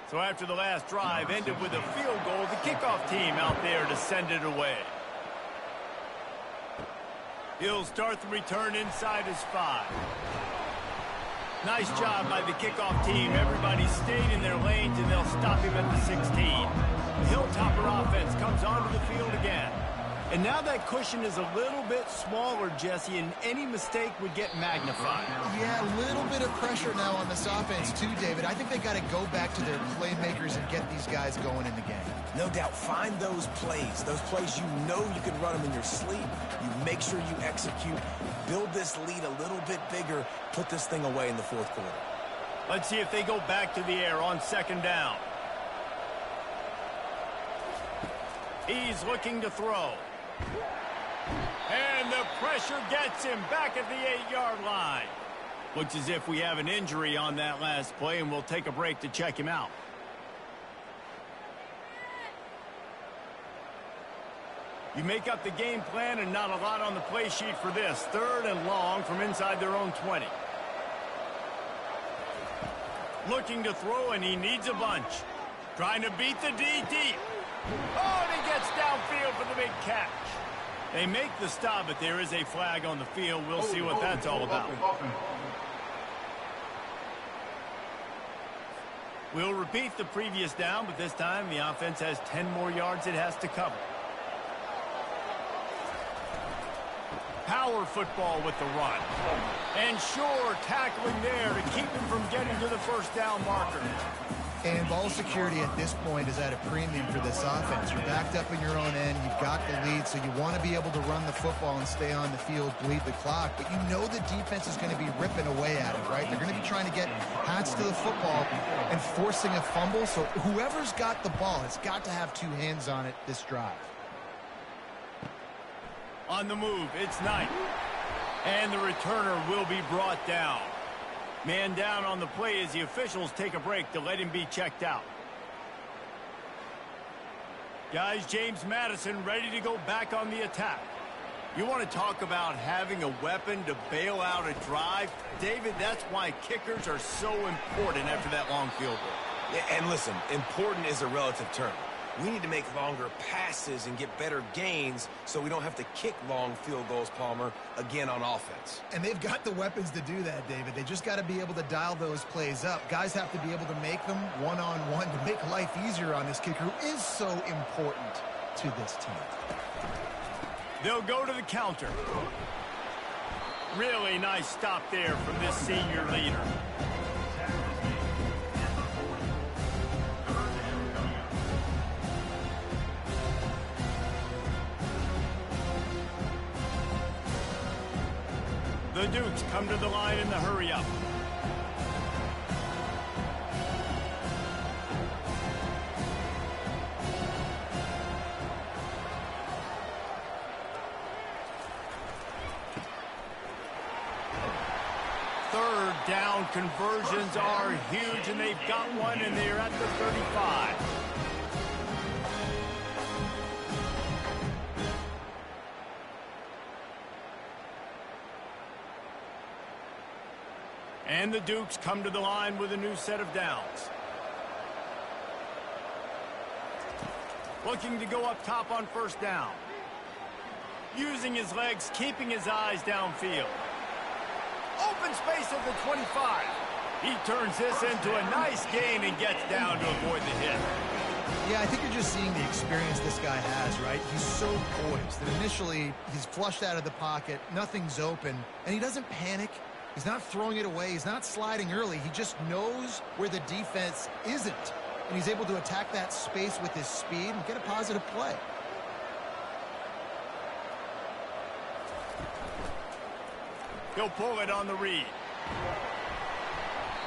So after the last drive ended with a field goal, the kickoff team out there to send it away. He'll start the return inside his 5. Nice job by the kickoff team. Everybody stayed in their lanes, and they'll stop him at the 16. The Hilltopper offense comes onto the field again. And now that cushion is a little bit smaller, Jesse, and any mistake would get magnified. Yeah, a little bit of pressure now on this offense too, David. I think they got to go back to their playmakers and get these guys going in the game. No doubt, find those plays you know you can run them in your sleep. You make sure you execute, build this lead a little bit bigger, put this thing away in the fourth quarter. Let's see if they go back to the air on second down. He's looking to throw. And the pressure gets him back at the 8-yard line. Looks as if we have an injury on that last play, and we'll take a break to check him out. You make up the game plan and not a lot on the play sheet for this. 3rd and long from inside their own 20. Looking to throw, and he needs a bunch. Trying to beat the D deep. Oh, and he gets downfield for the big catch. They make the stop, but there is a flag on the field. We'll see what that's all about. We'll repeat the previous down, but this time the offense has 10 more yards it has to cover. Power football with the run. And sure, tackling there to keep him from getting to the first down marker. And ball security at this point is at a premium for this offense. You're backed up in your own end. You've got the lead, so you want to be able to run the football and stay on the field, bleed the clock. But you know the defense is going to be ripping away at it, right? They're going to be trying to get hats to the football and forcing a fumble. So whoever's got the ball has got to have 2 hands on it this drive. On the move, it's Knight. And the returner will be brought down. Man down on the play as the officials take a break to let him be checked out. Guys, Jjames Madison ready to go back on the attack. You want to talk about having a weapon to bail out a drive? David, that's why kickers are so important after that long field goal. Yeah, and listen, important is a relative term. We need to make longer passes and get better gains so we don't have to kick long field goals, Palmer, again on offense. And they've got the weapons to do that, David. They just got to be able to dial those plays up. Guys have to be able to make them one-on-one to make life easier on this kicker who is so important to this team. They'll go to the counter. Really nice stop there from this senior leader. The Dukes come to the line in the hurry-up. Third down conversions are huge, and they've got one, and they're at the 35. And the Dukes come to the line with a new set of downs. Looking to go up top on first down. Using his legs, keeping his eyes downfield. Open space at the 25. He turns this into a nice gain and gets down to avoid the hit. Yeah, I think you're just seeing the experience this guy has, right? He's so poised that initially he's flushed out of the pocket, nothing's open, and he doesn't panic. He's not throwing it away. He's not sliding early. He just knows where the defense isn't. And he's able to attack that space with his speed and get a positive play. He'll pull it on the read.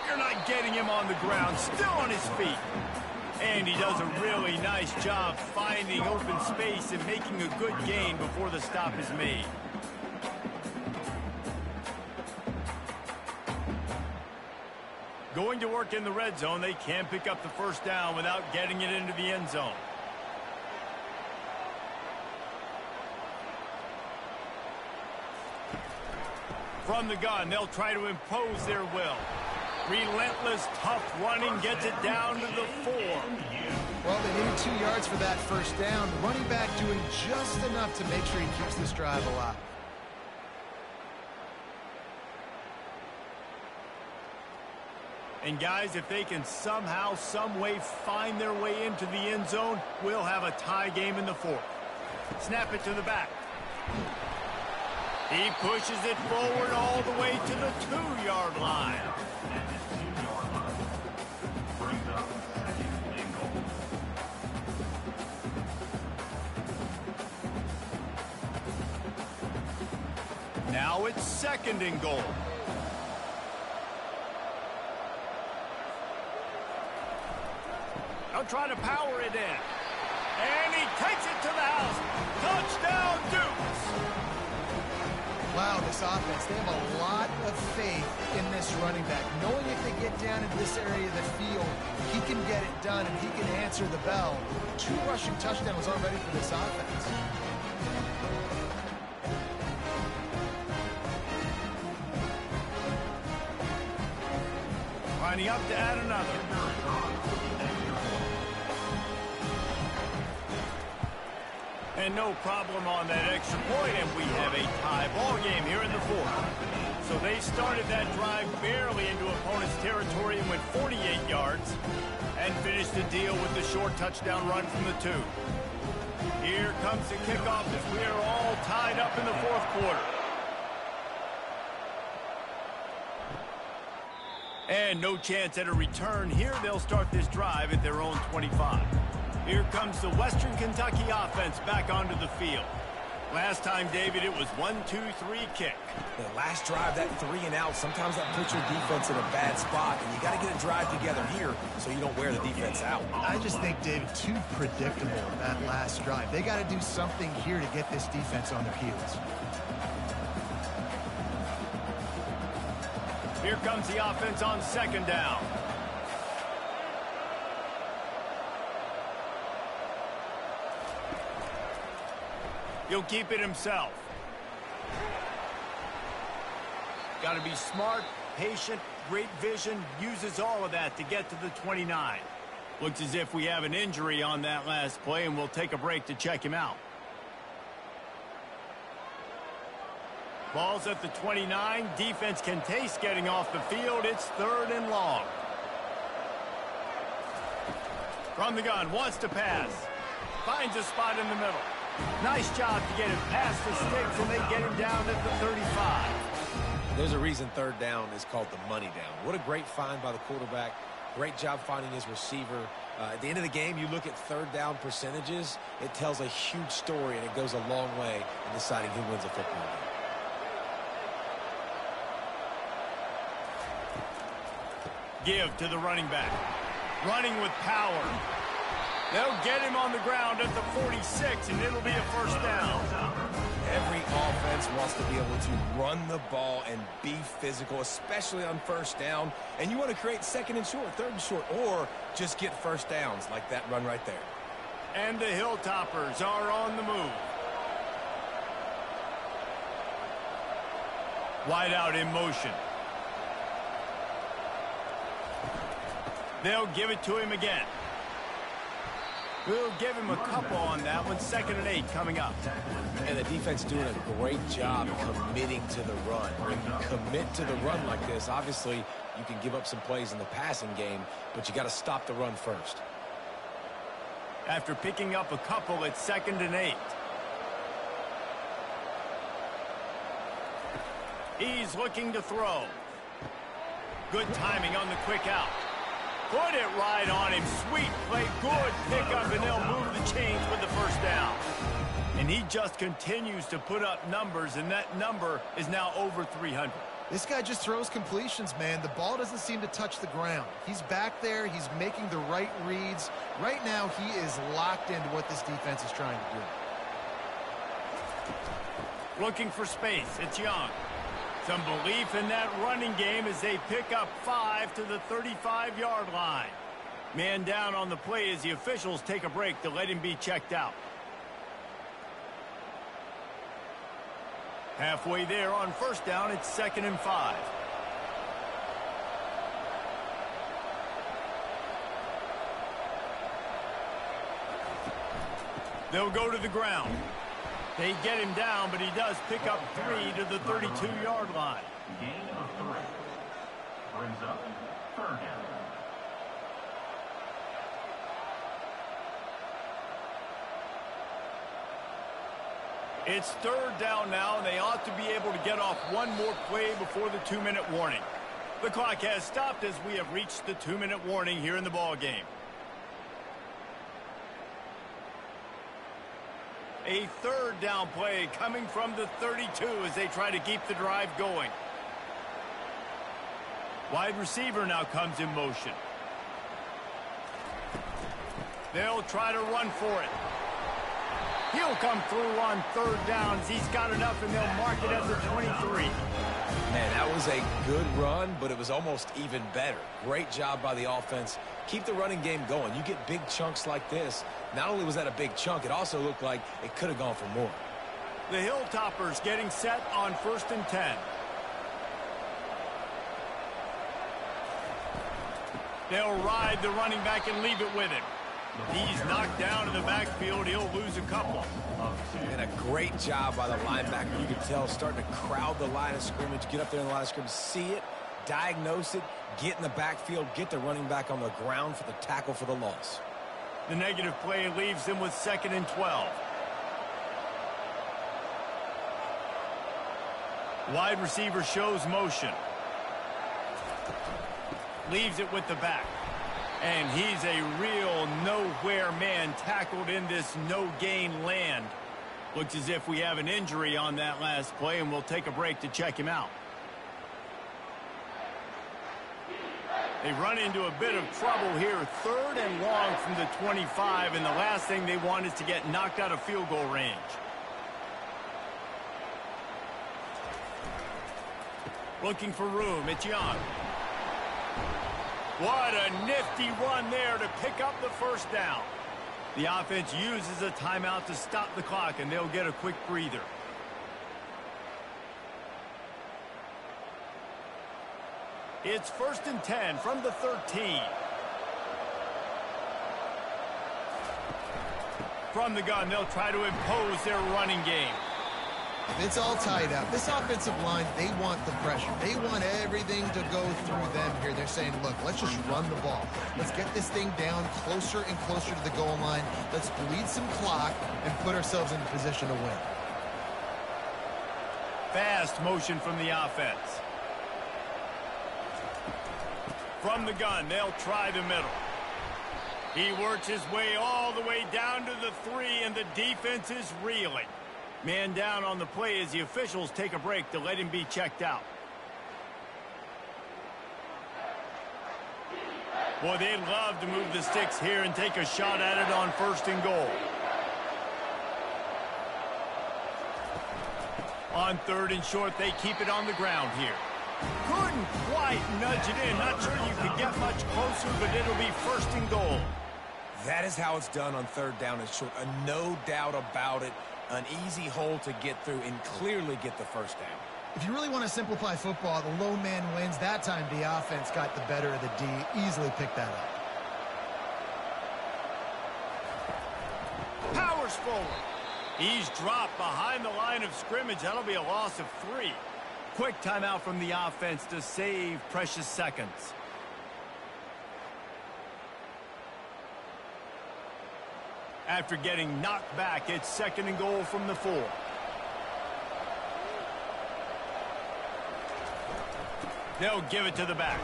You're not getting him on the ground. Still on his feet. And he does a really nice job finding open space and making a good gain before the stop is made. Going to work in the red zone, they can pick up the first down without getting it into the end zone. From the gun, they'll try to impose their will. Relentless, tough running gets it down to the 4. Well, they needed 2 yards for that first down. The running back doing just enough to make sure he keeps this drive alive. And guys, if they can somehow, some way find their way into the end zone, we'll have a tie game in the 4th. Snap it to the back. He pushes it forward all the way to the 2-yard line. Brings up second and goal. Now it's 2nd and goal. They'll try to power it in. And he takes it to the house. Touchdown, Dukes! Wow, this offense, they have a lot of faith in this running back. Knowing if they get down into this area of the field, he can get it done and he can answer the bell. 2 rushing touchdowns already for this offense. Lining up to add another. And no problem on that extra point, and we have a tie ball game here in the 4th. So they started that drive barely into opponent's territory and went 48 yards and finished the deal with the short touchdown run from the 2. Here comes the kickoff as we are all tied up in the 4th quarter. And no chance at a return here. They'll start this drive at their own 25. Here comes the Western Kentucky offense back onto the field. Last time, David, it was 1-2-3 kick. The last drive, that 3 and out, sometimes that puts your defense in a bad spot, and you got to get a drive together here so you don't wear the defense out. I just think, David, too predictable that last drive. They got to do something here to get this defense on their heels. Here comes the offense on 2nd down. He'll keep it himself. Got to be smart, patient, great vision, uses all of that to get to the 29. Looks as if we have an injury on that last play, and we'll take a break to check him out. Ball's at the 29. Defense can taste getting off the field. It's 3rd and long. From the gun, wants to pass. Finds a spot in the middle. Nice job to get him past the sticks, and they get him down at the 35. There's a reason 3rd down is called the money down. What a great find by the quarterback. Great job finding his receiver. At the end of the game, you look at 3rd down percentages. It tells a huge story, and it goes a long way in deciding who wins a football game. Give to the running back. Running with power. They'll get him on the ground at the 46, and it'll be a 1st down. Every offense wants to be able to run the ball and be physical, especially on 1st down. And you want to create 2nd and short, 3rd and short, or just get 1st downs like that run right there. And the Hilltoppers are on the move. Wide out in motion. They'll give it to him again. We'll give him a couple on that one. 2nd and 8 coming up. And the defense doing a great job committing to the run. When you commit to the run like this, obviously you can give up some plays in the passing game, but you got to stop the run first. After picking up a couple, it's 2nd and 8. He's looking to throw. Good timing on the quick out. Put it right on him. Sweet play. Good pickup, and they'll move the chains with the 1st down. And he just continues to put up numbers, and that number is now over 300. This guy just throws completions, man. The ball doesn't seem to touch the ground. He's back there. He's making the right reads. Right now, he is locked into what this defense is trying to do. Looking for space. It's Young. Some belief in that running game as they pick up 5 to the 35-yard line. Man down on the play as the officials take a break to let him be checked out. Halfway there on 1st down, it's 2nd and 5. They'll go to the ground. They get him down, but he does pick up 3 to the 32-yard line. Gain of 3. Brings up 3rd down. It's 3rd down now, and they ought to be able to get off one more play before the 2-minute warning. The clock has stopped as we have reached the 2-minute warning here in the ball game. A 3rd down play coming from the 32 as they try to keep the drive going. Wide receiver now comes in motion. They'll try to run for it. He'll come through on 3rd down as he's got enough, and they'll mark it at the 23. Man, that was a good run, but it was almost even better. Great job by the offense. Keep the running game going. You get big chunks like this. Not only was that a big chunk, it also looked like it could have gone for more. The Hilltoppers getting set on 1st and 10. They'll ride the running back and leave it with him. He's knocked down in the backfield. He'll lose a couple. And a great job by the linebacker. You can tell starting to crowd the line of scrimmage, get up there in the line of scrimmage, see it, diagnose it, get in the backfield, get the running back on the ground for the tackle for the loss. The negative play leaves them with 2nd and 12. Wide receiver shows motion. Leaves it with the back. And he's a real nowhere man tackled in this no-gain land. Looks as if we have an injury on that last play, and we'll take a break to check him out. They run into a bit of trouble here. 3rd and long from the 25, and the last thing they want is to get knocked out of field goal range. Looking for room. It's Young. What a nifty run there to pick up the 1st down. The offense uses a timeout to stop the clock, and they'll get a quick breather. It's 1st and 10 from the 13. From the gun, they'll try to impose their running game. If it's all tied up, this offensive line, they want the pressure. They want everything to go through them here. They're saying, look, let's just run the ball. Let's get this thing down closer and closer to the goal line. Let's bleed some clock and put ourselves in a position to win. Fast motion from the offense. From the gun, they'll try the middle. He works his way all the way down to the 3, and the defense is reeling. Man down on the play as the officials take a break to let him be checked out. Boy, they'd love to move the sticks here and take a shot at it on 1st and goal. On 3rd and short, they keep it on the ground here. Couldn't quite nudge it in. Not sure you could get much closer, but it'll be 1st and goal. That is how it's done on 3rd down and short. No doubt about it. An easy hole to get through and clearly get the 1st down. If you really want to simplify football, the lone man wins. That time the offense got the better of the D. Easily picked that up. Powers forward. He's dropped behind the line of scrimmage. That'll be a loss of 3. Quick timeout from the offense to save precious seconds. After getting knocked back, it's 2nd and goal from the 4. They'll give it to the back.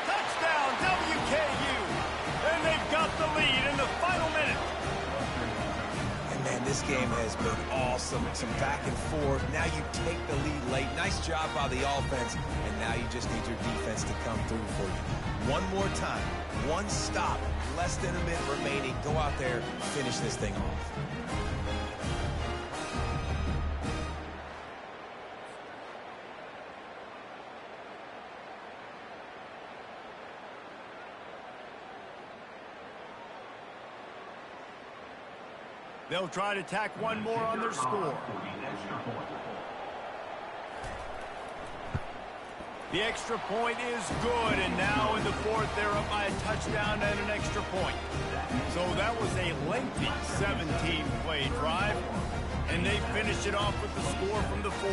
Touchdown, WKU! And they've got the lead in the final minute. And man, this game has been awesome. Some back and forth. Now you take the lead late. Nice job by the offense. And now you just need your defense to come through for you. One more time. One stop. Less than a minute remaining. Go out there, finish this thing off. They'll try to tack one more on their score. The extra point is good, and now in the fourth, they're up by a touchdown and an extra point. So that was a lengthy 17-play drive, and they finished it off with the score from the 4.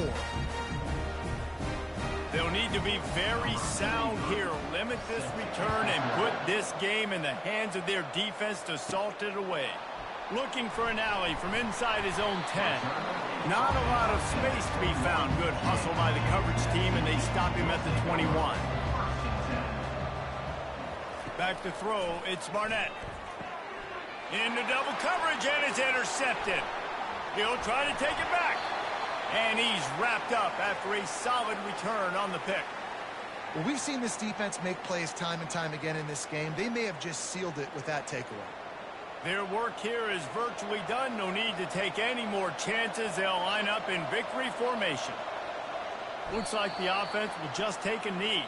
They'll need to be very sound here, limit this return, and put this game in the hands of their defense to salt it away. Looking for an alley from inside his own 10. Not a lot of space to be found. Good hustle by the coverage team, and they stop him at the 21. Back to throw, it's Barnett. Into double coverage, and it's intercepted. He'll try to take it back. And he's wrapped up after a solid return on the pick. Well, we've seen this defense make plays time and time again in this game. They may have just sealed it with that takeaway. Their work here is virtually done. No need to take any more chances. They'll line up in victory formation. Looks like the offense will just take a knee.